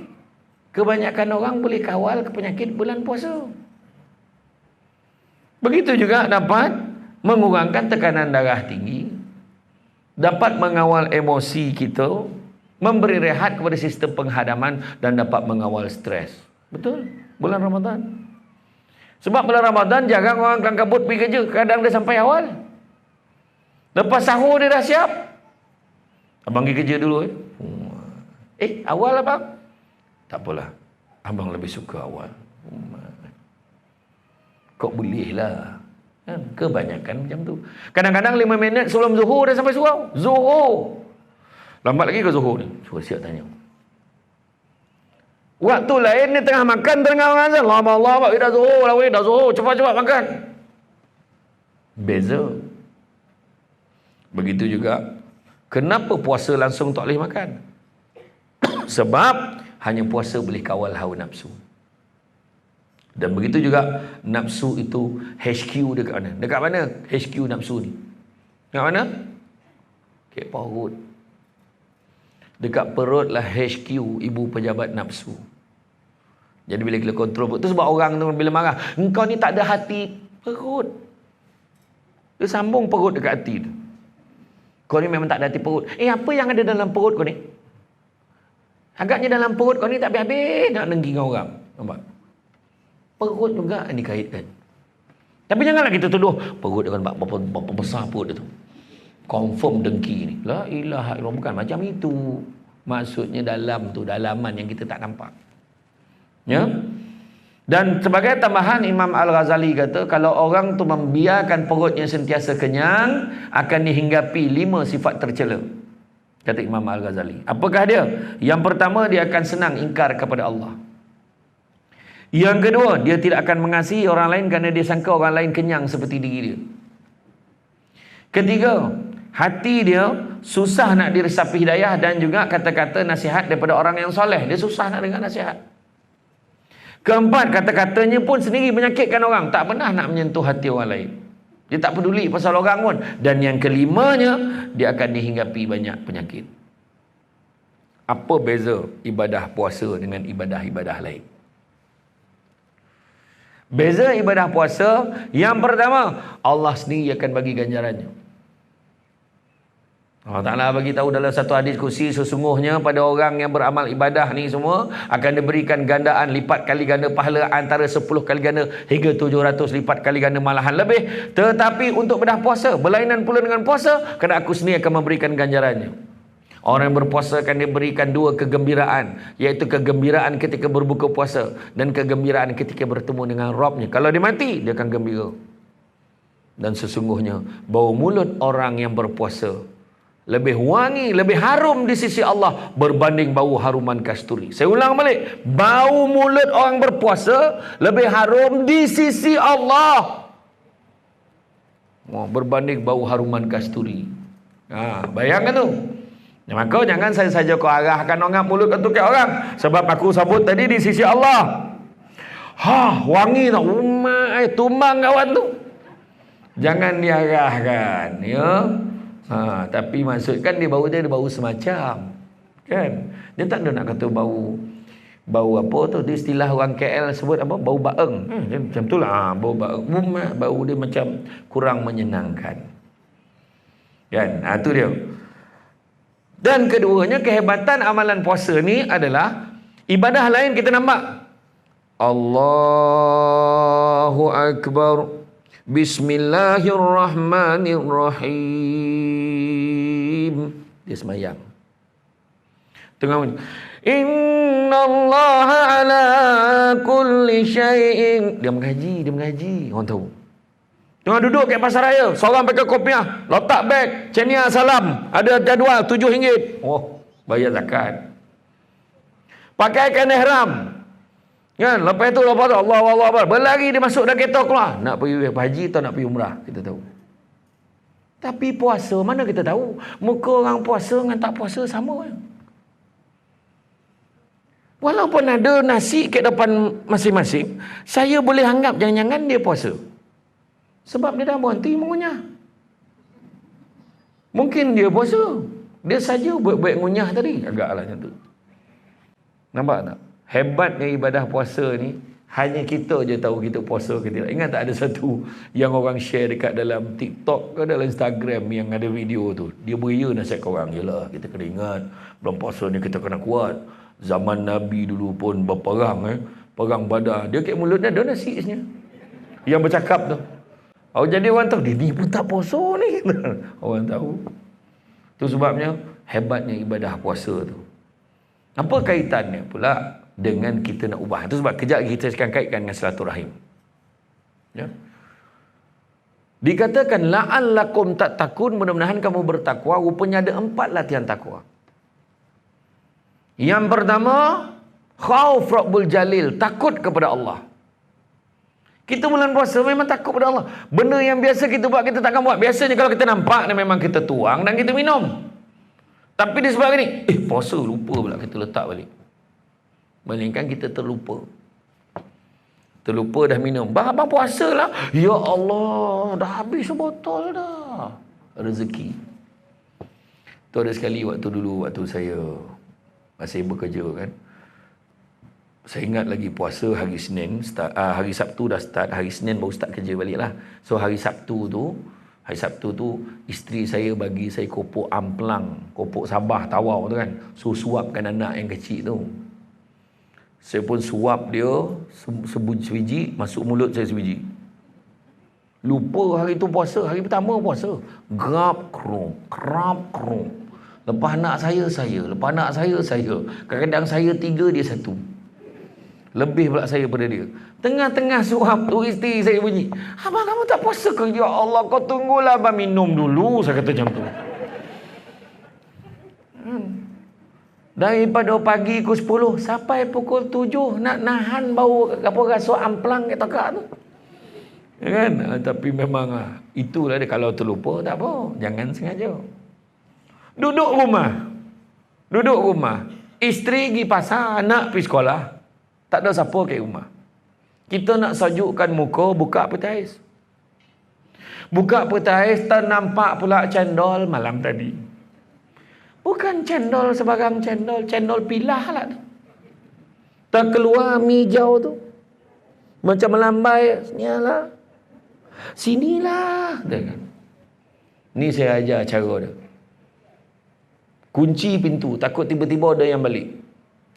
Kebanyakan orang boleh kawal ke penyakit bulan puasa. Begitu juga dapat mengurangkan tekanan darah tinggi, dapat mengawal emosi kita, memberi rehat kepada sistem penghadaman, dan dapat mengawal stres. Betul? Bulan Ramadan. Sebab bulan Ramadan jarang orang kelang kabut pergi kerja. Kadang dia sampai awal. Lepas sahur dia dah siap. Abang pergi kerja dulu. Awal abang? Tak apalah. Abang lebih suka awal. Kok boleh lah. Kebanyakan macam tu. Kadang-kadang 5 minit sebelum zuhur dah sampai surau. Zuhur. Lambat lagi ke zuhur ni? Cuba siap tanya. Waktu lain ni tengah makan, tengah azan. Allah, dah zuhur lah weh, dah zuhur. Cepat-cepat makan. Beza. Begitu juga. Kenapa puasa langsung tak boleh makan? Sebab hanya puasa boleh kawal hawa nafsu. Dan begitu juga nafsu itu HQ dekat mana? Dekat mana HQ nafsu ni? Dekat mana? Dekat perut. Dekat perut lah HQ ibu pejabat nafsu. Jadi bila kita kontrol perut tu, sebab orang tu bila marah, engkau ni tak ada hati, perut. Dia sambung perut dekat hati tu. Kau ni memang tak ada hati perut. Apa yang ada dalam perut kau ni? Agaknya dalam perut kau ni tak habis-habis nak dengki dengan orang. Nampak? Perut juga dikaitkan. Tapi janganlah kita tuduh perut dia kan berapa besar perut dia tu. Confirm dengki ni. La ilaha illallah, bukan macam itu. Maksudnya dalam tu, dalaman yang kita tak nampak. Ya? Dan sebagai tambahan, Imam Al-Ghazali kata, kalau orang tu membiarkan perutnya sentiasa kenyang, akan dihinggapi 5 sifat tercela. Kata Imam Al-Ghazali. Apakah dia? Yang pertama, dia akan senang ingkar kepada Allah. Yang kedua, dia tidak akan mengasihi orang lain kerana dia sangka orang lain kenyang seperti diri dia. Ketiga, hati dia susah nak diresapi hidayah dan juga kata-kata nasihat daripada orang yang soleh. Dia susah nak dengar nasihat. Keempat, kata-katanya pun sendiri menyakitkan orang. Tak pernah nak menyentuh hati orang lain. Dia tak peduli pasal orang pun. Dan yang kelimanya, dia akan dihinggapi banyak penyakit. Apa beza ibadah puasa dengan ibadah-ibadah lain? Beza ibadah puasa, yang pertama, Allah sendiri akan bagi ganjarannya. Allah Ta'ala bagi tahu dalam satu hadis kursi, sesungguhnya pada orang yang beramal ibadah ni semua akan diberikan gandaan lipat kali ganda pahala, antara 10 kali ganda hingga 700 lipat kali ganda, malahan lebih. Tetapi untuk bedah puasa, berlainan pula dengan puasa, kerana aku sendiri akan memberikan ganjarannya. Orang yang berpuasa akan diberikan 2 kegembiraan, iaitu kegembiraan ketika berbuka puasa dan kegembiraan ketika bertemu dengan Rabbnya. Kalau dia mati, dia akan gembira. Dan sesungguhnya bau mulut orang yang berpuasa lebih wangi, lebih harum di sisi Allah berbanding bau haruman kasturi. Saya ulang balik, bau mulut orang berpuasa lebih harum di sisi Allah berbanding bau haruman kasturi. Bayangkan tu. Maka jangan saya saja kau arahkan orang mulut ke tukar orang. Sebab aku sebut tadi di sisi Allah. Wangi tau. Tumbang kawan tu. Jangan diarahkan. Ya. Tapi maksudkan dia bau semacam. Kan? Dia tak ada nak kata bau apa tu. Dia istilah orang KL sebut apa? Bau baeng. Macam tu lah. Bau baeng. Bau dia macam kurang menyenangkan. Kan? Itu dia. Dan keduanya, kehebatan amalan puasa ni adalah ibadah lain kita nampak. Allahu Akbar. Bismillahirrahmanirrahim. Dia semayang. Tengah bunyi. Innallaha ala kulli syai'in. Dia mengaji. Orang tahu. Tengah duduk kat pasar raya, seorang pakai kopiah, letak beg, cenia salam, ada jadual RM7. Bayar zakat. Pakaikan ihram. Kan? Lepas tu Allah Akbar. Berlari dia masuk dalam kereta keluar. Nak pergi haji atau nak pergi umrah, kita tahu. Tapi puasa mana kita tahu? Muka orang puasa dengan tak puasa sama. Walaupun ada nasi kat depan masing-masing, saya boleh anggap jangan-jangan dia puasa. Sebab dia dah berhenti mengunyah. Mungkin dia puasa. Dia saja buat-buat ngunyah tadi. Agaklah macam tu. Nampak tak? Hebatnya ibadah puasa ni, hanya kita je tahu kita puasa ke tidak. Ingat tak ada satu yang orang share dekat dalam TikTok ke dalam Instagram yang ada video tu. Dia beria nasihat korang. Yelah, kita kena ingat, bulan puasa ni kita kena kuat. Zaman Nabi dulu pun berperang. Perang Badar. Dia kat mulut dia ada nasi sebenarnya. Yang bercakap tu. Oh, jadi orang tahu, dia ni pun tak puasa ni. Orang tahu. Tu sebabnya hebatnya ibadah puasa tu. Apa kaitannya pula dengan kita nak ubah? Itu sebab kejap kita akan kaitkan dengan silaturahim. Ya. Dikatakan la'allakum tattaqun, mudah-mudahan kamu bertakwa. Rupanya ada 4 latihan takwa. Yang pertama, khauf Rabbul Jalil, takut kepada Allah. Kita bulan puasa memang takut kepada Allah. Benda yang biasa kita buat, kita takkan buat. Biasanya kalau kita nampak, memang kita tuang dan kita minum. Tapi disebabkan ni, puasa lupa pula kita letak balik. Melainkan kita terlupa. Terlupa dah minum. Abang puasa lah. Ya Allah, dah habis sebotol dah. Rezeki. Tu ada sekali waktu dulu, waktu saya masih bekerja kan. Saya ingat lagi puasa hari Senin, hari Sabtu dah start, hari Senin baru start kerja balik lah. So hari Sabtu tu, isteri saya bagi saya kopok amplang, kopok Sabah tawar tu kan. So suapkan anak yang kecil tu. Saya pun suap dia sebiji, masuk mulut saya sebiji. Lupa hari tu puasa, hari pertama puasa. Grab krum. Lepas anak saya. Lepas anak saya. Kadang-kadang saya 3, dia 1. Lebih pula saya pada dia. Tengah-tengah suap tu isteri saya bunyi, abang kamu tak puasa ke? Ya Allah, kau tunggulah abang minum dulu. Saya kata macam tu. Daripada pagi pukul 10 sampai pukul 7 nak nahan bau rasa amplang kat tekak tu. Ya kan? Tapi memang itulah dia. Kalau terlupa tak apa. Jangan sengaja. Duduk rumah. Isteri pergi pasar, anak pergi sekolah. Tak ada siapa kat rumah. Kita nak sajukkan muka, buka petais. Ternampak pula cendol malam tadi. Bukan cendol sebarang cendol pilah lah tu. Terkeluar mi hijau tu. Macam melambai. Sinilah. Ni saya ajar cara dia. Kunci pintu, takut tiba-tiba ada yang balik.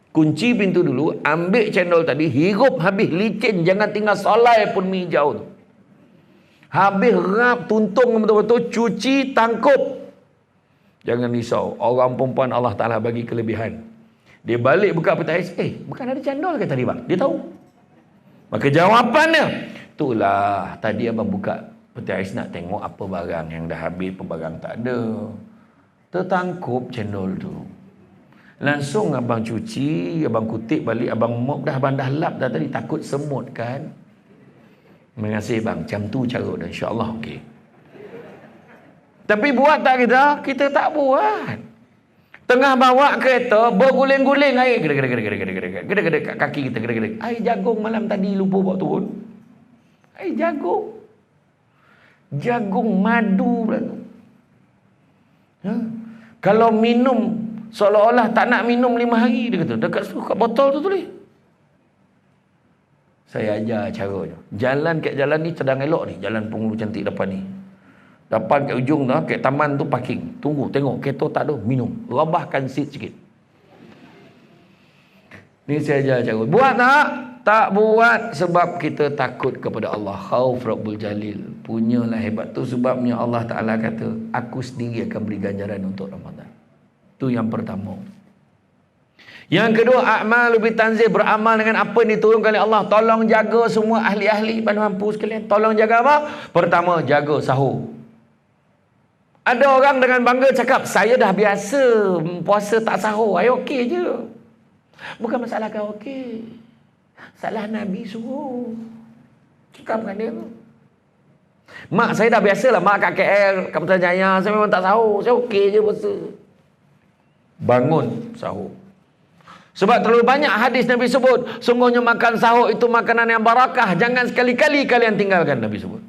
Kunci pintu dulu, ambil cendol tadi, hirup habis licin, jangan tinggal solai pun mi hijau tu. Habis rap, tuntung betul-betul, cuci, tangkup. Jangan risau, orang perempuan Allah Ta'ala bagi kelebihan. Dia balik buka petais, bukan ada cendol ke tadi bang? Dia tahu. Maka jawapannya, itulah tadi abang buka petais nak tengok apa barang yang dah habis, apa barang tak ada. Tertangkup cendol tu. Langsung abang cuci, abang kutip balik, abang mop dah, abang dah lap dah tadi, takut semut kan. Terima kasih bang, macam tu cara dah, insyaAllah okey. Tapi buat tak kita? Kita tak buat. Tengah bawa kereta, berguling-guling air, gede-gede kat kaki kita, gede-gede. Air jagung malam tadi lupa bawa turun. Air jagung madu pula tu. Kalau minum seolah-olah tak nak minum 5 hari, dia kata dekat botol tu tulis. Saya ajar caranya. Jalan kat jalan ni sedang elok ni, jalan Penghulu cantik depan ni. Depan kat ujung dah, kat taman tu parking. Tunggu, tengok kereta tak ada, minum. Rabahkan seat sikit. Ni saya ajar cara. Buat tak? Tak buat sebab kita takut kepada Allah. Khauf Rabbul Jalil. Punyalah hebat. Tu sebabnya Allah Ta'ala kata, aku sendiri akan beri ganjaran untuk Ramadan. Tu yang pertama. Yang kedua, a'mal bi tanzil, beramal dengan apa yang diturunkan oleh Allah. Tolong jaga semua ahli-ahli Banu Hampu sekalian. Tolong jaga apa? Pertama, jaga sahur. Ada orang dengan bangga cakap, saya dah biasa puasa tak sahur. Ay, okey je. Bukan masalah kau okey. Salah Nabi suruh. Cakap dengan dia. Mak saya dah biasa lah. Mak kat KL, kat Putrajaya, saya memang tak sahur. Saya okey je puasa. Bangun sahur. Sebab terlalu banyak hadis Nabi sebut, sungguhnya makan sahur itu makanan yang barakah, jangan sekali-kali kalian tinggalkan, Nabi sebut.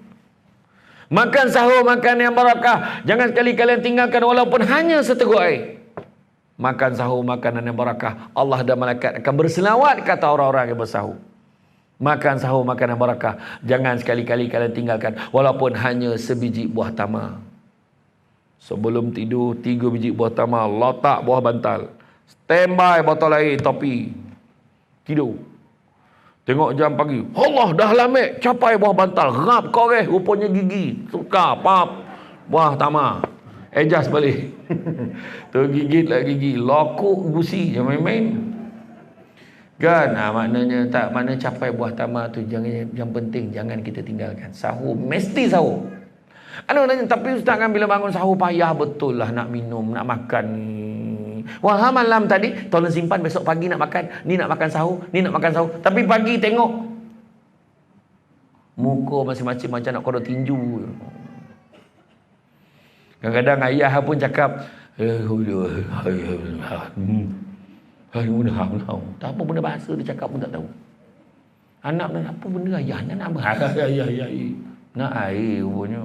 Makan sahur makan yang barakah, jangan sekali kalian tinggalkan walaupun hanya seteguk air. Makan sahur makanan yang barakah, Allah dan malaikat akan berselawat, kata orang-orang yang bersahur. Makan sahur makanan yang barakah, jangan sekali-kali kalian tinggalkan walaupun hanya sebiji buah tamar. Sebelum tidur 3 biji buah tamar, letak buah bantal, standby botol air, topi, tidur. Tengok jam pagi, Allah dah lambat capai buah bantal, rap koreh, rupanya gigi, tukar, pap, buah tamar, adjust balik. Tergigit lah gigi, lokuk gusi, jangan main-main. Kan? Maknanya tak, mana capai buah tamar tu yang penting jangan kita tinggalkan. Sahur, mesti sahur. Ada orang tanya, tapi ustaz kan bila bangun sahur payah betul lah nak minum, nak makan. Wah, malam tadi tolong simpan, besok pagi nak makan. Ni nak makan sahur, ni nak makan sahur. Tapi pagi tengok muka masing-masing macam nak kodok tinju. Kadang-kadang ayah pun cakap, tak apa benda bahasa dia cakap pun tak tahu. Anak nak apa benda ayah nak apa? Nak air rupanya.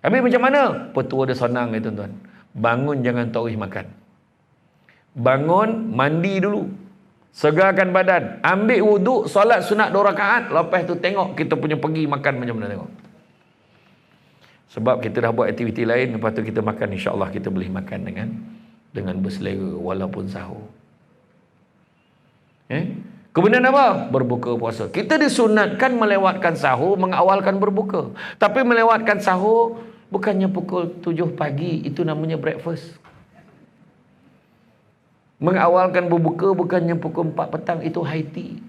Habis macam mana? Petua dia senang ni tuan-tuan. Bangun jangan taurih makan. Bangun mandi dulu. Segarkan badan. Ambil wuduk, solat sunat 2 rakaat. Lepas tu tengok kita punya pergi makan macam mana tengok. Sebab kita dah buat aktiviti lain, lepas tu kita makan, insya-Allah kita boleh makan dengan berselera walaupun sahur. Kemudian apa? Berbuka puasa. Kita disunatkan melewatkan sahur, mengawalkan berbuka. Tapi melewatkan sahur bukannya pukul 7 pagi, itu namanya breakfast. Mengawalkan berbuka bukannya pukul 4 petang, itu high tea.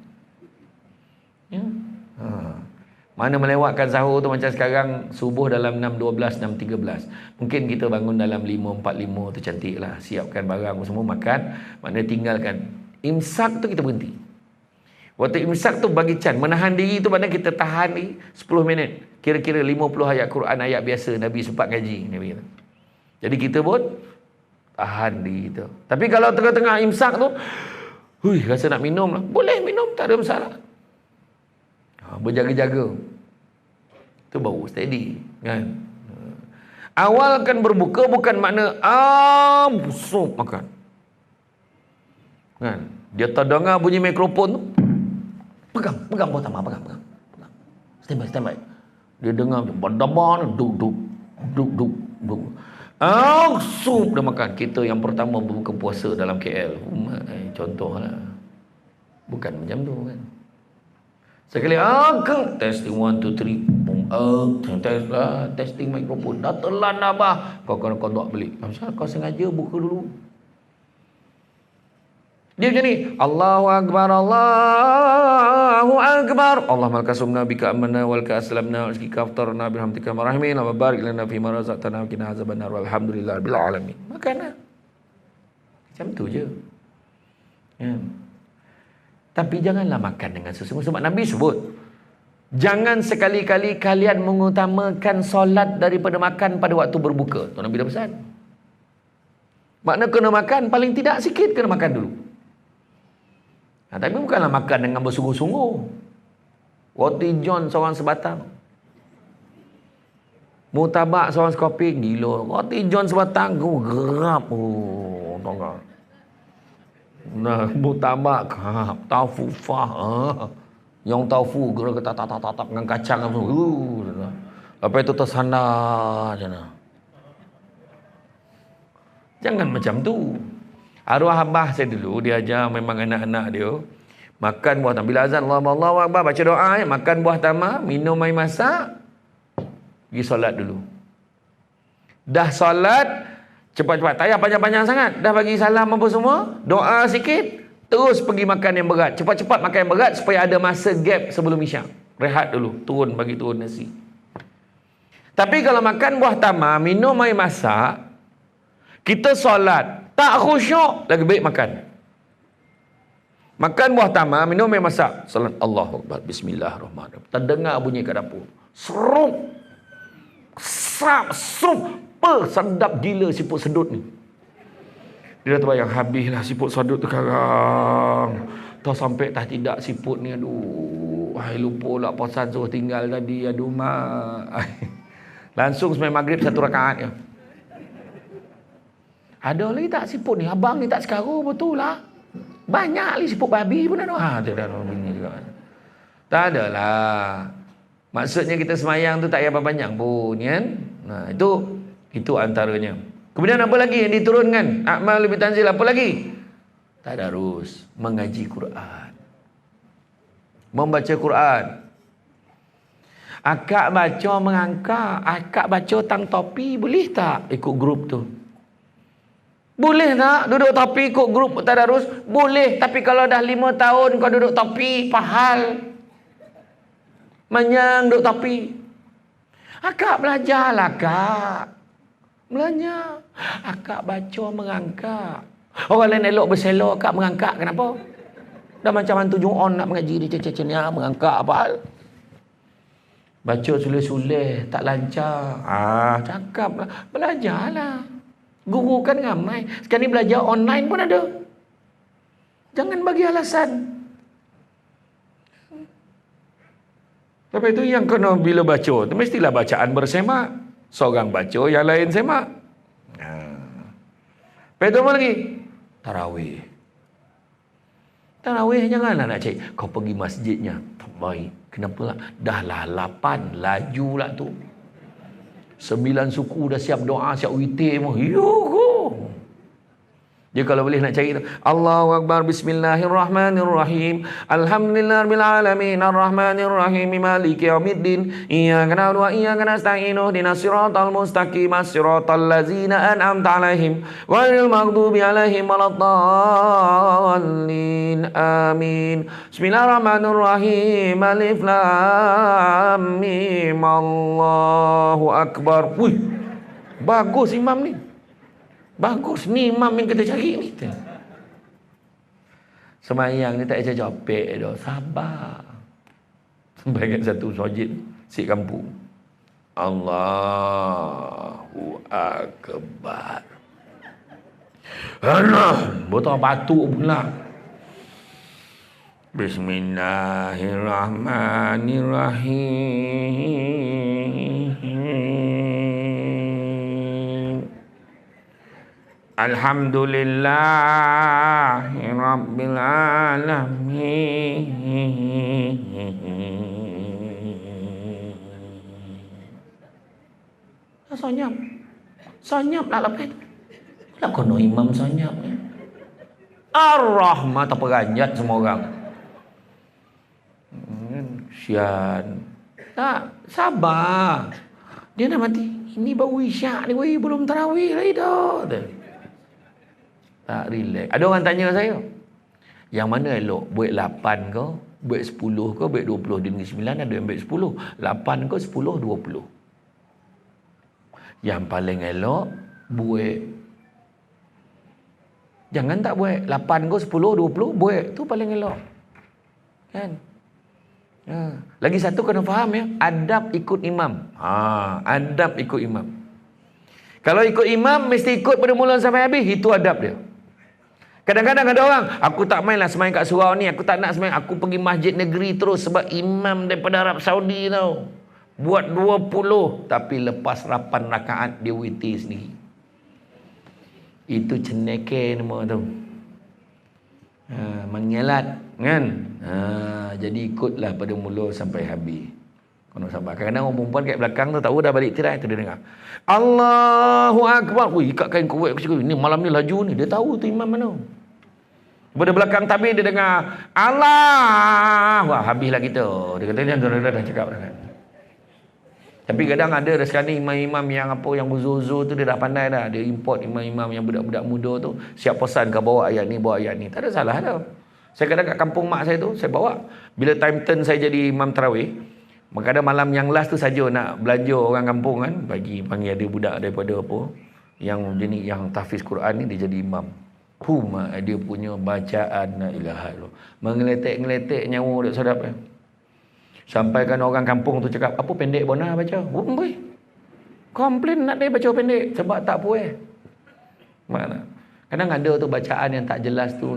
Mana melewatkan sahur tu macam sekarang, subuh dalam 6.12, 6.13. Mungkin kita bangun dalam 5.45 tu cantik lah. Siapkan barang semua, makan. Maknanya tinggalkan. Imsak tu kita berhenti. Waktu imsak tu bagi can, menahan diri tu maknanya kita tahan ni 10 minit. Kira-kira 50 ayat Quran, ayat biasa Nabi sempat ngaji, Nabi kata. Jadi kita pun tahan diri tu. Tapi kalau tengah-tengah imsak tu, rasa nak minum lah. Boleh minum, tak ada masalah. Berjaga-jaga. Tu baru steady, kan? Awalkan berbuka bukan makna busuk makan. Kan? Dia terdengar bunyi mikrofon tu, pegang buah tamar, pegang. Standby. Dia dengar berdabar, duk. Sup dah makan. Kita yang pertama berbuka puasa dalam KL. Contohlah. Bukan macam tu kan. Sekali testing 1 2 3 testing mikrofon. Dah telan dah bah. Kau tak beli. Macam kau sengaja buka dulu. Dia macam ni, Allahu Akbar, Allahu Akbar. Allahumma lakasumna bika amanna wal aslamna wa azkika aftarna bihamdika marhamin wa barik lana fi ma razaqtana wa qina azabannar walhamdulillahi rabbil alamin. Makanlah. Macam tu je. Ya. Tapi janganlah makan dengan sesungguh. Sebab Nabi sebut, jangan sekali-kali kalian mengutamakan solat daripada makan pada waktu berbuka. Tuan Nabi dah pesan. Makna kena makan, paling tidak sikit kena makan dulu. Tapi bukanlah makan dengan bersungguh-sungguh. Roti john seorang sebatang, murtabak seorang sekoping, gila. Roti john sebatang, gerap. Tengok. Nah, murtabak, taufu fah. Yang taufu gerak tatap dengan kacang apa. Lepas itu tersandar je nah. Jangan macam tu. Arwah abah saya dulu, dia ajar memang anak-anak dia makan buah tamar. Bila azan Allahu Akbar, baca doa, makan buah tamar, minum air masak, pergi solat dulu. Dah solat, cepat-cepat, tak payah panjang-panjang sangat. Dah bagi salam apa semua, doa sikit, terus pergi makan yang berat. Cepat-cepat makan yang berat supaya ada masa gap sebelum isyak. Rehat dulu, bagi turun nasi. Tapi kalau makan buah tamar, minum air masak, kita solat tak khusyuk, lagi baik makan. Makan buah tamar, minum air masak, salat Allahu Akbar, bismillahirrahmanirrahim. Terdengar bunyi kat dapur. Serup. Sedap gila siput sedut ni. Dia dah terbayang, habislah siput sodut tu sekarang. Tahu sampai tak tidak siput ni, aduh. Lupa lah posan suruh tinggal tadi, aduh mak. Langsung sembahyang maghrib 1 rakaat je. Ada lagi tak siput ni? Abang ni tak sekarang betul lah. Banyak lagi siput babi pun ada. Dia dah bini juga. Tak adalah. Maksudnya kita semayang tu tak payah banyak pun, kan? Nah, itu antaranya. Kemudian apa lagi yang diturunkan? Akmal lebih tanzil, apa lagi? Tadarus, mengaji Quran. Membaca Quran. Akak baca mengangkat, akak baca tang topi, boleh tak ikut grup tu? Boleh tak duduk topi ikut grup tadarus? Boleh, tapi kalau dah 5 tahun kau duduk topi, pahal. Manyang duduk topi. Akak belajarlah, Kak. Belajar. Akak baca mengangkat. Orang lain elok berselok, akak mengangkat. Kenapa? Dah macam hantu Ju'on nak mengaji di cecenya, mengangkat apa hal? Baca sulih-sulih, tak lancar. Cakaplah. Belajarlah. Guru kan ramai. Sekarang ni belajar online pun ada. Jangan bagi alasan. Tapi itu yang kena bila baca tu mestilah bacaan bersemak. Seorang baca, yang lain semak. Lepas itu apa lagi? Tarawih. Tarawih janganlah nak cari. Kau pergi masjidnya. Tak baik. Kenapa lah? Dah lah 8. Laju lah tu. 9 suku dah siap doa, siap witir pun. Yuhu. Dia kalau boleh nak cari tu. Allahu Akbar, bismillahirrahmanirrahim. Alhamdulillahirabbil alamin, arrahmanirrahim, maliki yaumiddin. Iyyaka na'budu wa iyyaka nasta'in. Ihdinas siratal mustaqim, siratal ladzina an'amta 'alaihim, ghairil maghdubi 'alaihim waladdallin. Amin. Bismillahirrahmanirrahim. Alif lam mim. Allahu Akbar. Wih. Bagus imam ni. Bagus ni imam yang kita cari ni. Semayang ni tak payah capek dah. Sabar. Sampai kat satu masjid si kampung. Allahu Akbar. Alah, botol batuk pula. Bismillahirrahmanirrahim. Alhamdulillahi Rabbil Alamin. Sonyap. Sonyap lah lepas tu. Lah kono imam sonyap ni. Ar-Rahman terperanjat semua orang. Sian. Tak, sabar. Dia dah mati. Ini baru isyak ni, weh, belum tarawih lagi dah. Tak, relax. Ada orang tanya saya, yang mana elok? Buat 8 ke? Buat 10 ke? Buat 20? Dia ni 9, ada yang buat 10. 8 ke 10, 20. Yang paling elok, buat. Jangan tak buat. 8 ke 10, 20, buat. Tu paling elok. Kan? Lagi satu kena faham ya, adab ikut imam. Adab ikut imam. Kalau ikut imam, mesti ikut pada mula sampai habis. Itu adab dia. Kadang-kadang ada orang, aku tak mainlah semayang kat surau ni, aku tak nak semayang, aku pergi masjid negeri terus sebab imam daripada Arab Saudi tau. Buat 20, tapi lepas 8 rakaat dia witir sendiri. Itu ceneke nama tu. Mengelat kan? Jadi ikutlah pada mula sampai habis. Kena sabar. Kadang-kadang orang perempuan kat belakang tu tahu dah balik tirai tu dia dengar. Allahu Akbar. Wih, ikat kain kuat aku cakap, ni malam ni laju ni. Dia tahu tu imam mana. Pada belakang tabir dia dengar Allah. Wah, habislah kita. Dia kata dia dah cakap dah. Tapi kadang ada sekarang ni imam-imam yang apa yang uzur-uzur tu dia dah pandai dah. Dia import imam-imam yang budak-budak muda tu, siap pesan kau bawa ayat ni, bawa ayat ni. Tak ada salah dah. Saya kadang kat kampung mak saya tu, saya bawa. Bila time turn saya jadi imam tarawih, maka ada malam yang last tu saja nak belanja orang kampung kan, panggil ada budak daripada apa yang jenis yang tahfiz Quran ni, dia jadi imam. Dia punya bacaan la ilaha illallah. Mengeletek-ngeletek nyawa dak sedap ya. Sampai kan orang kampung tu cakap, apa pendek bona baca? Komplain nak dia baca pendek sebab tak puas. Mana? Kadang ada tu bacaan yang tak jelas tu,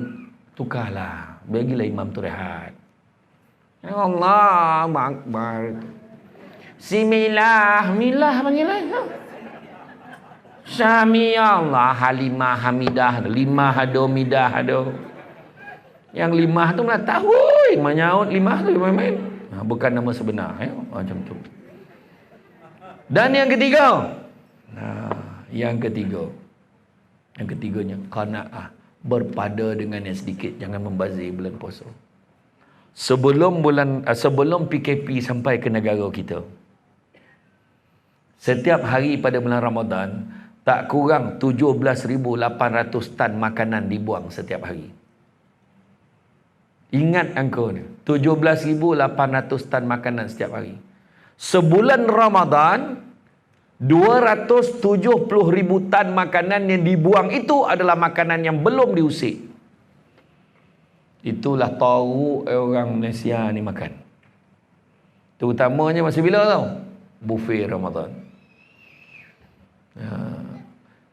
tukarlah. Bagilah imam tu rehat. Allah Akbar. Similah, milah panggil lah. Syami Allah, Halimah, Hamidah, Limah, Hado, Midah, Hado. Yang limah tu mana tahu, menyaut limah tu main-main. Bukan nama sebenar, ya? Macam tu. Dan yang ketiga, yang ketiganya qanaah, berpada dengan yang sedikit, jangan membazir bulan puasa. Sebelum PKP sampai ke negara kita, setiap hari pada bulan Ramadan tak kurang 17,800 tan makanan dibuang setiap hari. Ingat angka ni, 17,800 tan makanan setiap hari. Sebulan Ramadan 270,000 tan makanan yang dibuang itu adalah makanan yang belum diusik. Itulah tahu orang Malaysia ni makan. Terutamanya masa bila tau? Buffet Ramadan.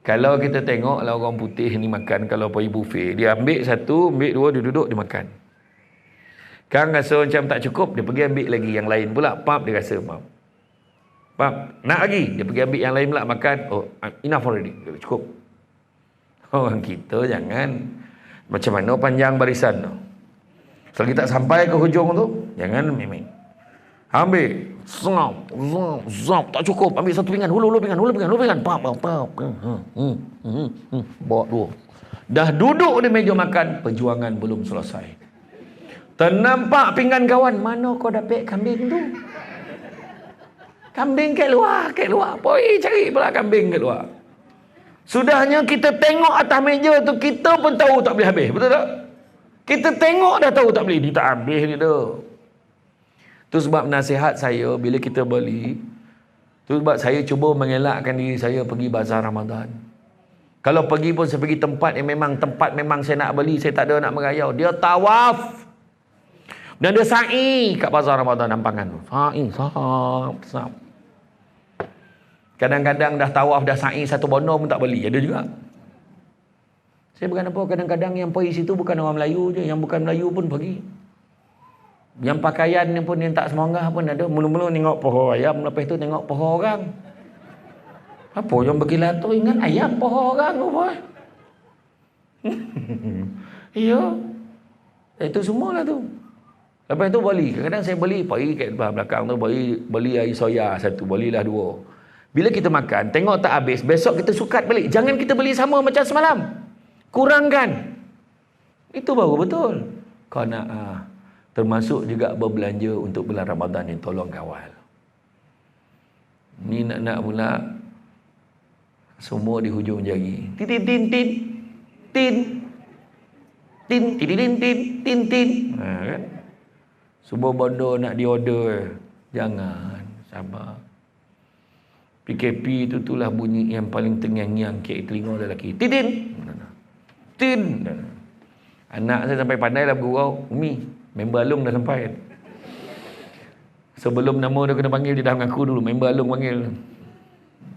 Kalau kita tengok lah orang putih ni makan, kalau pergi buffet, dia ambil satu, ambil dua, dia duduk, dia makan. Kan rasa macam tak cukup, dia pergi ambil lagi yang lain pula. Pap, dia rasa pap. Nak lagi, dia pergi ambil yang lain pula, makan. Oh, enough already, cukup. Orang kita jangan macam mana panjang barisan tu. Selagi tak sampai ke hujung tu, jangan main-main. Ambil, tak cukup, ambil satu pinggan, hulu pinggan, pap, bawa dua. Dah duduk di meja makan, perjuangan belum selesai. Ternampak pinggan kawan, mana kau dapat kambing tu? Kambing kat luar. Pergi cari pula kambing kat luar. Sudahnya kita tengok atas meja tu, kita pun tahu tak boleh habis, betul tak? Kita tengok dah tahu tak boleh, dia tak habis dia tu. Tu sebab nasihat saya bila kita beli, tu sebab saya cuba mengelakkan diri saya pergi bazar Ramadan. Kalau pergi pun saya pergi tempat yang memang saya nak beli, saya tak ada nak merayau. Dia tawaf. Dan dia sa'i kat bazar Ramadan Ampangan tu. Sap. Kadang-kadang dah tawaf, dah sa'i satu bono pun tak beli. Ada juga. Saya bukan apa, kadang-kadang yang pergi situ bukan orang Melayu je. Yang bukan Melayu pun pergi. Yang pakaian ni pun yang tak semanggah pun ada. Mula-mula tengok pohon ayam, lepas tu tengok pohon orang. Apa yang berkilat tu? Ingat ayam pohon orang tu boy. Ya. Itu semualah tu. Lepas tu beli. Kadang-kadang saya beli, pergi kat belakang tu, beli air soya satu, belilah dua. Bila kita makan, tengok tak habis, besok kita sukat balik. Jangan kita beli sama macam semalam. Kurangkan. Itu baru betul. Qanaah. Termasuk juga berbelanja untuk bulan Ramadan yang tolong kawal. Ni nak pula semua di hujung jari. Tin. Kan? Semua bodoh nak diorder. Jangan. Sabar. PKP itu itulah bunyi yang paling terngiang-ngiang kat telinga lelaki. Tin. Anak saya sampai pandai lah bergurau. Umi. Member Alung dah sampai. Sebelum nama dia kena panggil, dia dah mengaku dulu. Member Alung panggil.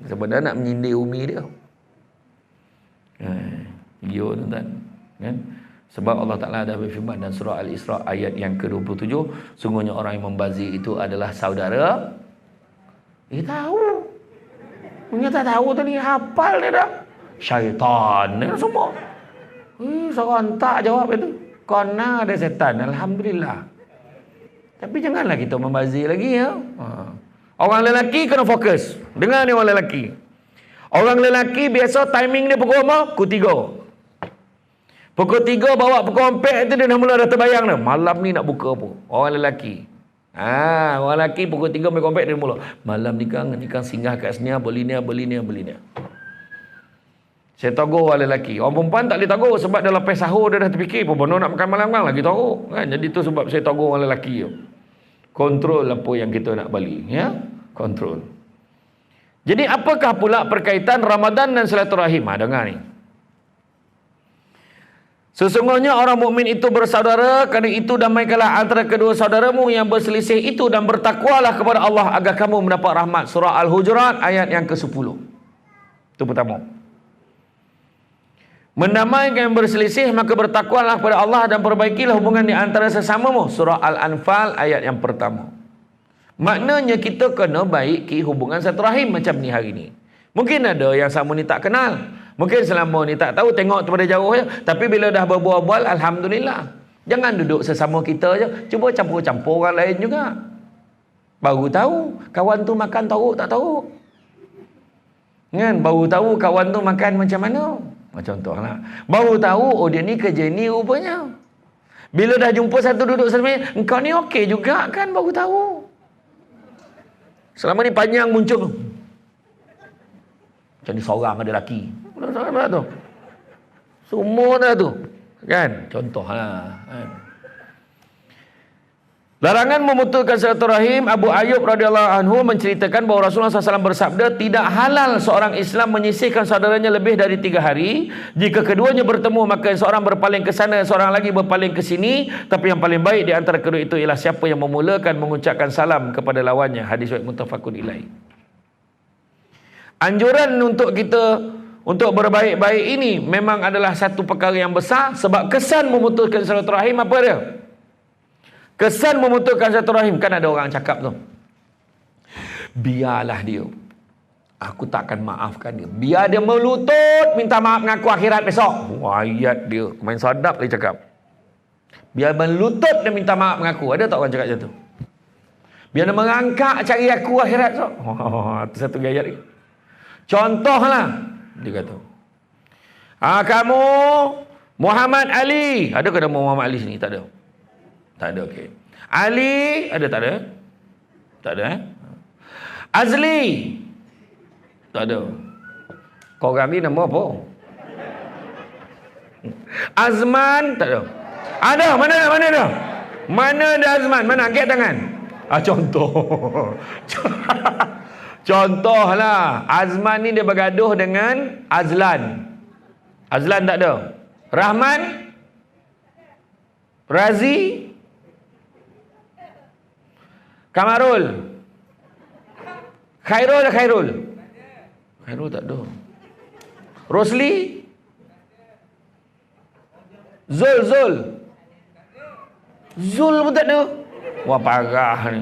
Sebenarnya nak menyindir umi dia. Gio tuan-tuan. Kan? Sebab Allah Ta'ala dah berfirman dalam surah Al-Isra ayat yang ke-27. Sungguhnya orang yang membazir itu adalah saudara. Tahu. Punya tak tahu tadi, hafal dia dah. Syaitan. Dia semua. Seorang tak jawab itu. Kona ada setan, alhamdulillah. Tapi janganlah kita membazir lagi ya. Orang lelaki kena fokus. Dengar ni orang lelaki. Orang lelaki biasa timing dia pukul apa? Pukul 3. Pukul 3 bawa pukul 4 tu dia dah mula dah terbayang dah. Malam ni nak buka apa? Orang lelaki. Orang lelaki pukul 3 pukul 4 dia mula. Malam ni kan singgah kat sini, beli ni. Saya tagur orang lelaki. Orang perempuan tak boleh tagur sebab dah lepas sahur dia dah terfikir pun nak makan malam kan lagi tagur. Kan? Jadi tu sebab saya tagur orang lelaki tu. Kontrol apa yang kita nak beli. Ya? Kontrol. Jadi apakah pula perkaitan Ramadan dan silaturahim? Dengar ni. Sesungguhnya orang mukmin itu bersaudara, kerana itu damaikanlah antara kedua saudaramu yang berselisih itu dan bertakwalah kepada Allah agar kamu mendapat rahmat. Surah Al-Hujurat ayat yang ke-10. Itu pertama. Mendamaikan yang berselisih, maka bertakwalah kepada Allah dan perbaikilah hubungan di antara sesamamu. Surah Al-Anfal ayat yang pertama. Maknanya kita kena baiki hubungan silaturahim macam ni hari ni. Mungkin ada yang sama ni tak kenal. Mungkin selama ni tak tahu, tengok daripada jauh je. Tapi bila dah berbual-bual, alhamdulillah. Jangan duduk sesama kita je. Cuba campur-campur orang lain juga. Baru tahu kawan tu makan teruk tak teruk. Kan? Baru tahu kawan tu makan macam mana. Contohlah. Baru tahu, oh dia ni kerja ni rupanya. Bila dah jumpa satu duduk sama, engkau ni okey juga kan, baru tahu. Selama ni panjang muncul. Macam ni seorang ada lelaki. Mana tu? Semua dah tu. Kan? Contohlah. Kan? Larangan memutuskan silaturahim. Abu Ayyub radhiyallahu anhu menceritakan bahawa Rasulullah SAW bersabda, tidak halal seorang Islam menyisihkan saudaranya lebih dari 3 hari. Jika keduanya bertemu, maka seorang berpaling ke sana, seorang lagi berpaling ke sini. Tapi yang paling baik di antara kedua itu ialah siapa yang memulakan mengucapkan salam kepada lawannya. Hadis riwayat muttafaqun ilaih. Anjuran untuk kita untuk berbaik-baik ini memang adalah satu perkara yang besar, sebab kesan memutuskan silaturahim apa dia? Kesan memutuskan silaturahim, kan ada orang cakap tu, biarlah dia, aku takkan maafkan dia, biar dia melutut minta maaf dengan aku akhirat besok. Wah, ayat dia main sadap dia cakap, biar melutut dia minta maaf dengan aku. Ada tak orang cakap macam tu? Biar dia merangkak cari aku akhirat besok. Itu satu ayat ni. Contohlah, dia kata, kamu Muhammad Ali, ada ke nama Muhammad Ali sini? Tak ada. Tak ada, okey. Ali, ada tak ada? Tak ada, Azli, tak ada. Korang ni nama apa? Azman, tak ada. Ada, mana ada? Mana ada? Mana ada Azman? Mana? Angkat tangan. Contoh. Contohlah, Azman ni dia bergaduh dengan Azlan. Azlan tak ada. Rahman, Razi, Kamarul, Khairul. Khairul tak ada. Rosli, Zul pun tak ada. Wah, parah ni.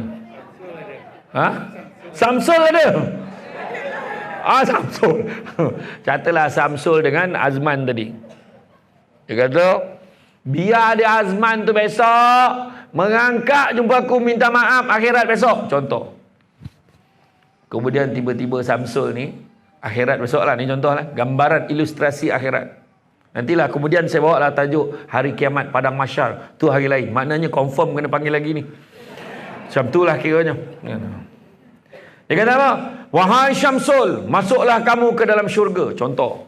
Samsul ada. Samsul. Catatlah Samsul dengan Azman tadi. Dia kata, biar dia Azman tu besok mengangkat jumpa aku minta maaf akhirat besok. Contoh. Kemudian tiba-tiba Samsul ni akhirat besok lah. Ni contoh lah. Gambaran ilustrasi akhirat. Nantilah kemudian saya bawa lah tajuk hari kiamat padang mahsyar. Tu hari lain. Maknanya confirm kena panggil lagi ni. Macam tu lah kiranya. Dia kata apa? Wahai Syamsul, masuklah kamu ke dalam syurga. Contoh.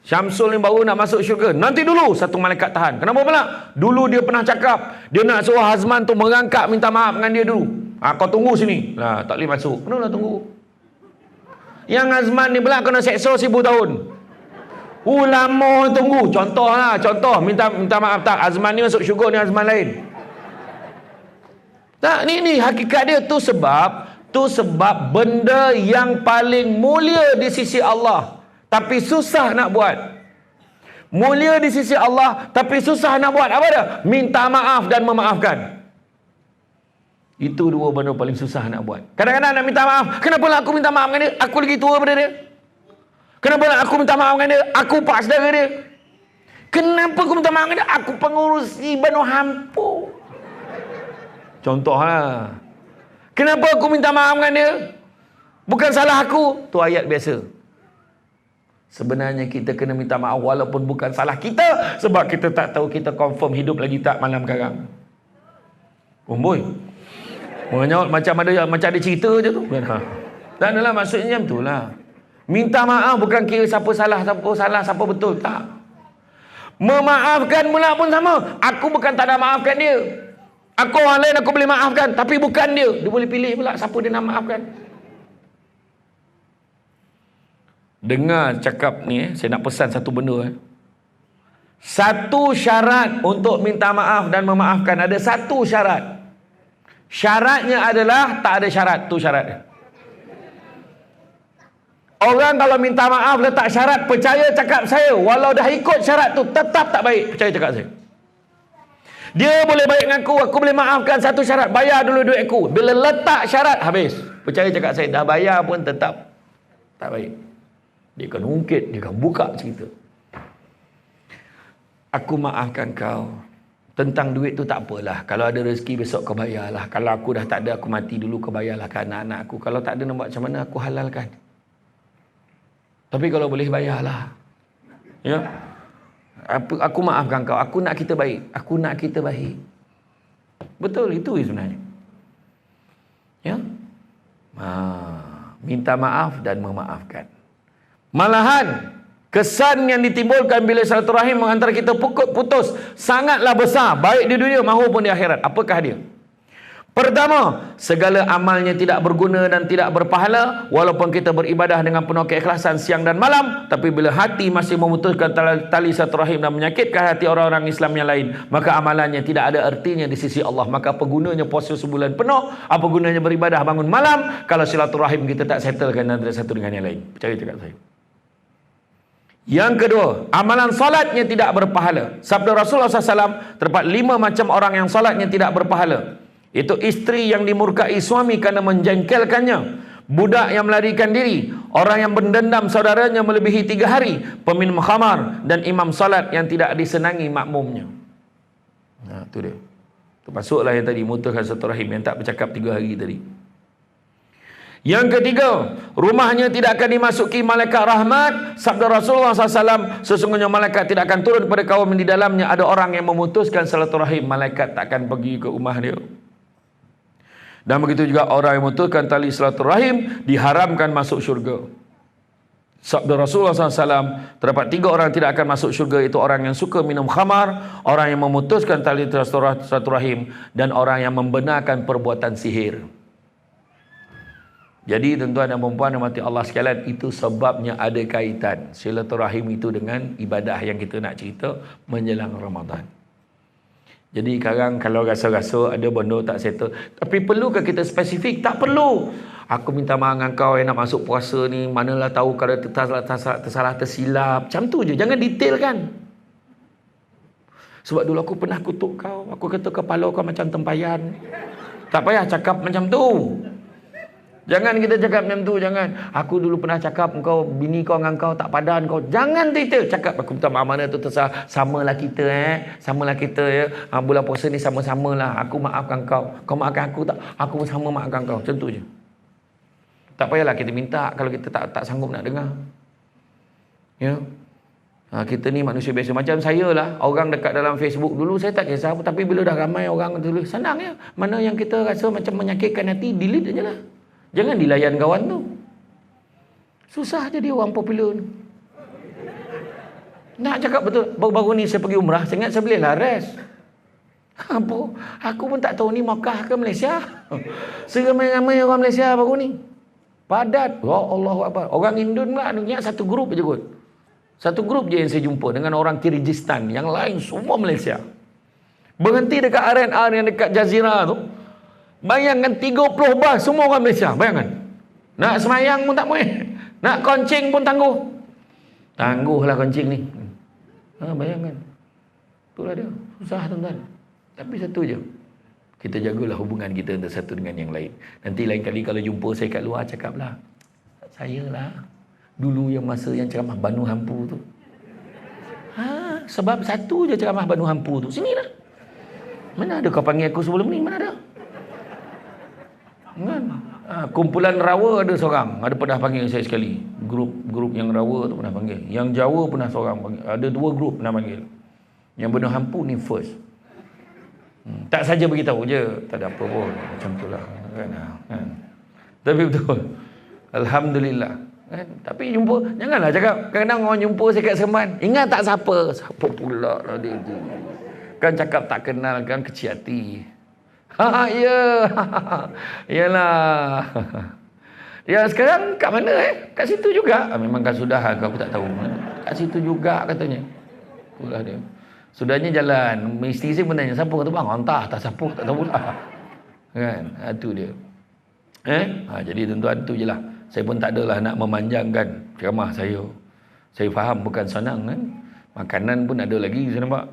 Syamsul ni baru nak masuk syurga. Nanti dulu satu malaikat tahan. Kenapa pula? Dulu dia pernah cakap, dia nak suruh Azman tu merangkak minta maaf dengan dia dulu. Kau tunggu sini. Tak boleh masuk. Kenapa tunggu? Yang Azman ni pula kena seksa 1000 tahun. Lama tunggu. Contoh minta maaf tak? Azman ni masuk syurga, ni Azman lain. Tak, ni hakikat dia tu sebab benda yang paling mulia di sisi Allah, tapi susah nak buat. Mulia di sisi Allah, tapi susah nak buat. Apa dia? Minta maaf dan memaafkan. Itu dua benda paling susah nak buat. Kadang-kadang nak minta maaf. Kenapa lah aku minta maaf dengan dia? Aku lagi tua daripada dia. Kenapa lah aku minta maaf dengan dia? Aku pak saudara dia. Kenapa aku minta maaf dengan dia? Aku pengurusi Banu Hampu. Contohlah. Kenapa aku minta maaf dengan dia? Bukan salah aku. Tu ayat biasa. Sebenarnya kita kena minta maaf walaupun bukan salah kita, sebab kita tak tahu kita confirm hidup lagi tak malam sekarang. Boy. Macam ada cerita je tu. Tak adalah, maksudnya macam tu lah. Minta maaf bukan kira siapa salah, siapa betul. Tak. Memaafkan pula pun sama. Aku bukan tak nak maafkan dia. Aku orang lain aku boleh maafkan, tapi bukan dia. Dia boleh pilih pula siapa dia nak maafkan. Dengar cakap ni, saya nak pesan satu benda. Satu syarat untuk minta maaf dan memaafkan. Ada satu syarat. Syaratnya adalah tak ada syarat. Tu syaratnya. Orang kalau minta maaf letak syarat, percaya cakap saya, walau dah ikut syarat tu tetap tak baik, percaya cakap saya. Dia boleh baik dengan aku boleh maafkan satu syarat, bayar dulu duit aku. Bila letak syarat, habis. Percaya cakap saya, dah bayar pun tetap tak baik. Dia akan ungkit, dia akan buka cerita. Aku maafkan kau. Tentang duit tu tak apalah. Kalau ada rezeki besok kau bayarlah. Kalau aku dah tak ada, aku mati dulu, kau bayarlah ke anak-anak aku. Kalau tak ada, nak buat macam mana, aku halalkan. Tapi kalau boleh, bayarlah. Ya. Aku maafkan kau. Aku nak kita baik. Aku nak kita baik. Betul, itu sebenarnya. Ya. Minta maaf dan memaafkan. Malahan kesan yang ditimbulkan bila silaturahim antara kita putus sangatlah besar, baik di dunia maupun di akhirat. Apakah dia? Pertama, segala amalnya tidak berguna dan tidak berpahala walaupun kita beribadah dengan penuh keikhlasan siang dan malam, tapi bila hati masih memutuskan tali silaturahim dan menyakitkan hati orang-orang Islam yang lain, maka amalannya tidak ada artinya di sisi Allah. Maka apa gunanya puasa sebulan penuh? Apa gunanya beribadah bangun malam kalau silaturahim kita tak settlekan antara satu dengan yang lain? Percaya cakap saya. Yang kedua, amalan solatnya tidak berpahala. Sabda Rasulullah SAW, terdapat 5 macam orang yang solatnya tidak berpahala. Itu isteri yang dimurkai suami kerana menjengkelkannya, budak yang melarikan diri, orang yang berdendam saudaranya melebihi 3 hari, peminum khamar, dan imam salat yang tidak disenangi makmumnya. Nah, itu dia. Termasuklah yang tadi, mutuskan silaturahim yang tak bercakap 3 hari tadi. Yang ketiga, rumahnya tidak akan dimasuki malaikat rahmat. Sabda Rasulullah SAW, sesungguhnya malaikat tidak akan turun pada kaum yang di dalamnya ada orang yang memutuskan silaturahim. Malaikat tak akan pergi ke rumah dia. Dan begitu juga orang yang memutuskan tali silaturahim diharamkan masuk syurga. Sabda Rasulullah SAW, terdapat 3 orang tidak akan masuk syurga, itu orang yang suka minum khamar, orang yang memutuskan tali silaturahim, dan orang yang membenarkan perbuatan sihir. Jadi tuan-tuan dan puan-puan yang mati Allah sekalian, itu sebabnya ada kaitan silaturahim itu dengan ibadah yang kita nak cerita menjelang Ramadan. Jadi sekarang kalau rasa-rasa ada benda tak settle, tapi perlukah kita spesifik? Tak perlu. Aku minta maaf dengan kau yang nak masuk puasa ni, manalah tahu kalau tersalah tersilap. Macam tu je, jangan detailkan. Sebab dulu aku pernah kutuk kau, aku kata kepala kau macam tempayan. Tak payah cakap macam tu. Jangan kita cakap macam tu, jangan. Aku dulu pernah cakap kau, bini kau dengan kau tak padan kau. Jangan detail cakap aku minta maaf, mana tu tersalah. Samalah kita samalah kita ya. Bulan puasa ni sama-samalah. Aku maafkan kau, kau maafkan aku tak? Aku sama maafkan kau. Macam tu je. Tak payahlah kita minta kalau kita tak sanggup nak dengar. Ya. Kita ni manusia biasa. Macam saya lah, orang dekat dalam Facebook dulu saya tak kisah, tapi bila dah ramai orang tulis, senang ya. Mana yang kita rasa macam menyakitkan hati, delete aje lah. Jangan dilayan kawan tu. Susah jadi orang popular ni. Nak cakap betul, baru-baru ni saya pergi umrah, saya ingat saya boleh laras. Apa? Aku pun tak tahu ni Makkah ke Malaysia. Seramai-ramai orang Malaysia baru ni. Padat. Ya Allah Akbar. Orang Indon pula ingat satu grup je kot. Satu grup je yang saya jumpa dengan orang Kyrgyzstan, yang lain semua Malaysia. Berhenti dekat R&R yang dekat Jazirah tu. Bayangkan 30 bas semua orang Malaysia. Bayangkan. Nak semayang pun tak boleh. Nak koncing pun tangguh. Tangguhlah koncing ni. Bayangkan. Itulah dia. Susah tuan-tuan. Tapi satu je. Kita jagalah hubungan kita antara satu dengan yang lain. Nanti lain kali kalau jumpa saya kat luar, cakaplah. Saya lah. Dulu yang masa yang ceramah Banu Hampu tu. Sebab satu je ceramah Banu Hampu tu. Sinilah. Mana ada kau panggil aku sebelum ni? Mana ada? Kan? Kumpulan Rawa ada seorang, ada pernah panggil saya sekali. Grup yang Rawa tu pernah panggil. Yang Jawa pernah seorang panggil. Ada 2 grup pernah panggil. Yang Banu Hampu ni first. Tak saja beritahu je, tak ada apa pun. Macam tu lah. Kan? Tapi betul. Alhamdulillah. Kan? Tapi jumpa, janganlah cakap. Kadang-kadang orang jumpa saya kat Seremban, ingat tak siapa? Siapa pula lah dia tu. Kan cakap tak kenal kan, kecil hati. Ya. Yalah. Ya sekarang kat mana Kat situ juga. Memang kan sudah aku tak tahu. Kat situ juga katanya. Itulah dia. Sudahnya jalan. Isteri saya pun tanya, siapa? Kata bang, entah tak siapa, tak tahu pula. Kan? Itu dia. Jadi tuan-tuan tu je lah. Saya pun tak adalah nak memanjangkan ceramah saya. Saya faham bukan senang kan. Makanan pun ada lagi, saya nampak.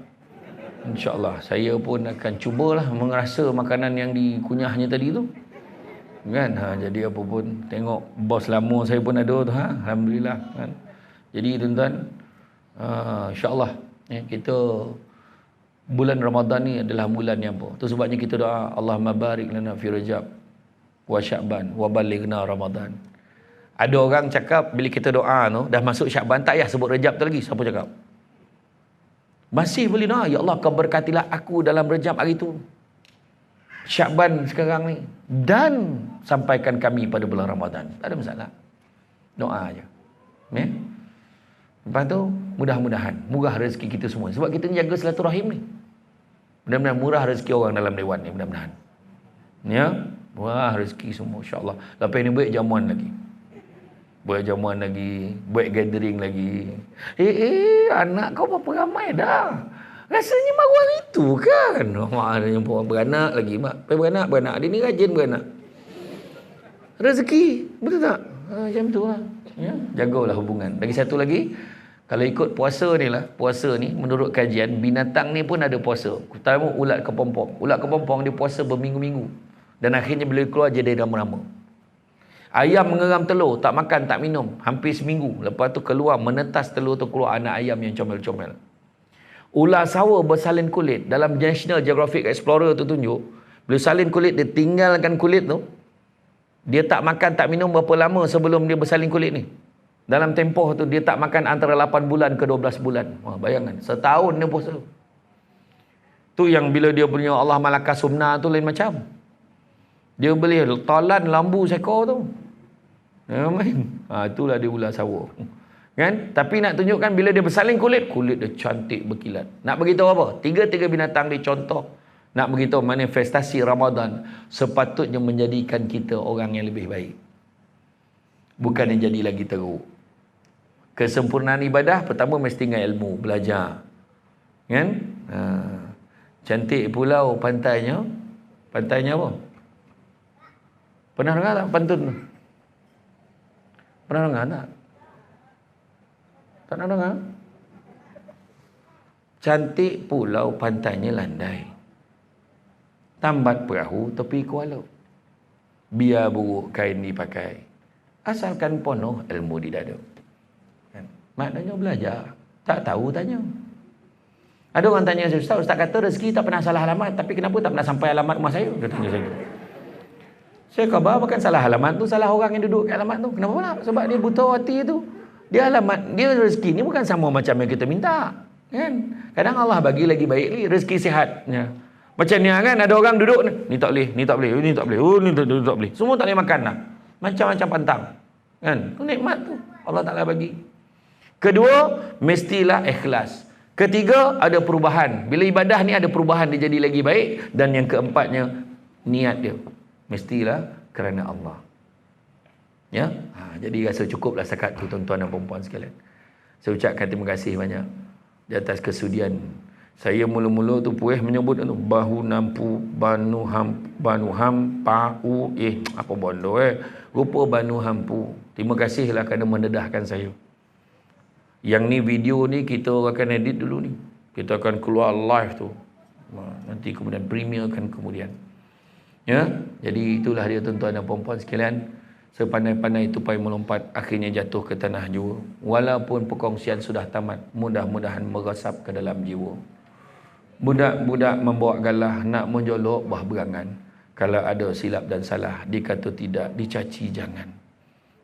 InsyaAllah saya pun akan cubalah merasa makanan yang dikunyahnya tadi tu. Kan? Jadi apa pun, tengok bos lama saya pun ada tu. Alhamdulillah. Kan? Jadi tuan-tuan, insyaAllah kita bulan Ramadan ni adalah bulan yang apa? Tu sebabnya kita doa Allahumma barik lana fi Rajab wa Sya'ban wa balighna Ramadan. Ada orang cakap bila kita doa tu dah masuk Sya'ban tak payah sebut Rajab tu lagi. Siapa cakap? Masih boleh doa, ya Allah kau berkatilah aku dalam Rajab hari tu, Sya'ban sekarang ni, dan sampaikan kami pada bulan Ramadan. Tak ada masalah. Doa aja. Ya? Lepas tu mudah-mudahan murah rezeki kita semua. Sebab kita jaga silaturahim ni. Mudah-mudahan murah rezeki orang dalam dewan ni, mudah-mudahan. Ya, murah rezeki semua insya-Allah. Lepas ni buat jamuan lagi. Buat jamuan lagi, buat gathering lagi. Anak kau berapa ramai dah? Rasanya baru hari tu kan. Mak ada jumpa orang beranak lagi. Mak, beranak. Dia ni rajin beranak. Rezeki, betul tak? Macam tu lah. Ya, jagalah hubungan. Lagi satu lagi, kalau ikut puasa ni lah, puasa ni menurut kajian, binatang ni pun ada puasa. Terutama ulat kepompong. Ulat kepompong dia puasa berminggu-minggu. Dan akhirnya bila keluar jadi rama-rama. Ayam mengeram telur, tak makan, tak minum, hampir seminggu. Lepas tu keluar, menetas telur tu keluar anak ayam yang comel-comel. Ular sawa bersalin kulit. Dalam National Geographic Explorer tu tunjuk, bila salin kulit, dia tinggalkan kulit tu, dia tak makan, tak minum berapa lama sebelum dia bersalin kulit ni. Dalam tempoh tu, dia tak makan antara 8 bulan ke 12 bulan. Wah, bayangkan, setahun dia puasa. Tu yang bila dia punya Allah Malaka Sumna tu lain macam. Dia boleh talan lambu seekor tu. Ya, main. Itulah dia ular sawa. Kan? Tapi nak tunjukkan bila dia bersalin kulit dia cantik berkilat. Nak beritahu apa? Tiga-tiga binatang dia contoh. Nak beritahu manifestasi Ramadan sepatutnya menjadikan kita orang yang lebih baik. Bukan yang jadi lagi teruk. Kesempurnaan ibadah pertama mesti dengan ilmu, belajar. Kan? Cantik pulau pantainya. Pantainya apa? Pernah dengar tak pantun tu? Pernah dengar tak? Tak nak dengar? Cantik pulau pantainya landai. Tambat perahu tepi kuala. Biar buruk kain dipakai. Asalkan penuh ilmu di dada. Kan? Maknanya belajar. Tak tahu tanya. Ada orang tanya saya, Ustaz kata rezeki tak pernah salah alamat. Tapi kenapa tak pernah sampai alamat rumah saya? Dia tanya saya. Saya khabar bukan salah alamat tu, salah orang yang duduk kat alamat tu. Kenapa pula? Sebab dia buta hati tu. Dia alamat, dia rezeki ni bukan sama macam yang kita minta. Kan? Kadang Allah bagi lagi baik ni, rezeki sihat. Ya. Macam ni kan, ada orang duduk ni tak boleh, ni tak boleh, ni tak boleh, ni tak boleh. Semua tak boleh makan lah. Macam-macam pantang. Kan? Itu nikmat tu. Allah Ta'ala bagi. Kedua, mestilah ikhlas. Ketiga, ada perubahan. Bila ibadah ni ada perubahan, dia jadi lagi baik. Dan yang keempatnya, niat dia. Mestilah kerana Allah. Ya, jadi rasa cukuplah setakat tu tuan-tuan dan puan-puan sekalian. Saya ucapkan terima kasih banyak di atas kesudian. Saya mula-mula tu puih menyebut tu bahu nampu banu ham pau apa bondo rupa banu hampu. Terima kasihlah kerana mendedahkan saya. Yang ni video ni kita akan edit dulu ni. Kita akan keluar live tu. Nanti kemudian premiere kan kemudian. Ya, jadi itulah dia tuan-tuan dan puan-puan sekalian. Sepandai-pandai tupai melompat akhirnya jatuh ke tanah jua. Walaupun perkongsian sudah tamat, mudah-mudahan meresap ke dalam jiwa. Budak-budak membawa galah nak menjolok bah berangan. Kalau ada silap dan salah, dikata tidak, dicaci jangan.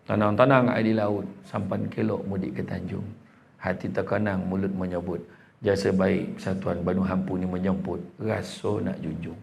Tanang-tanang air di laut, sampan kelok mudik ke Tanjung. Hati terkenang, mulut menyebut. Jasa baik persatuan Banu Hampu ni menjemput, rasa nak junjung.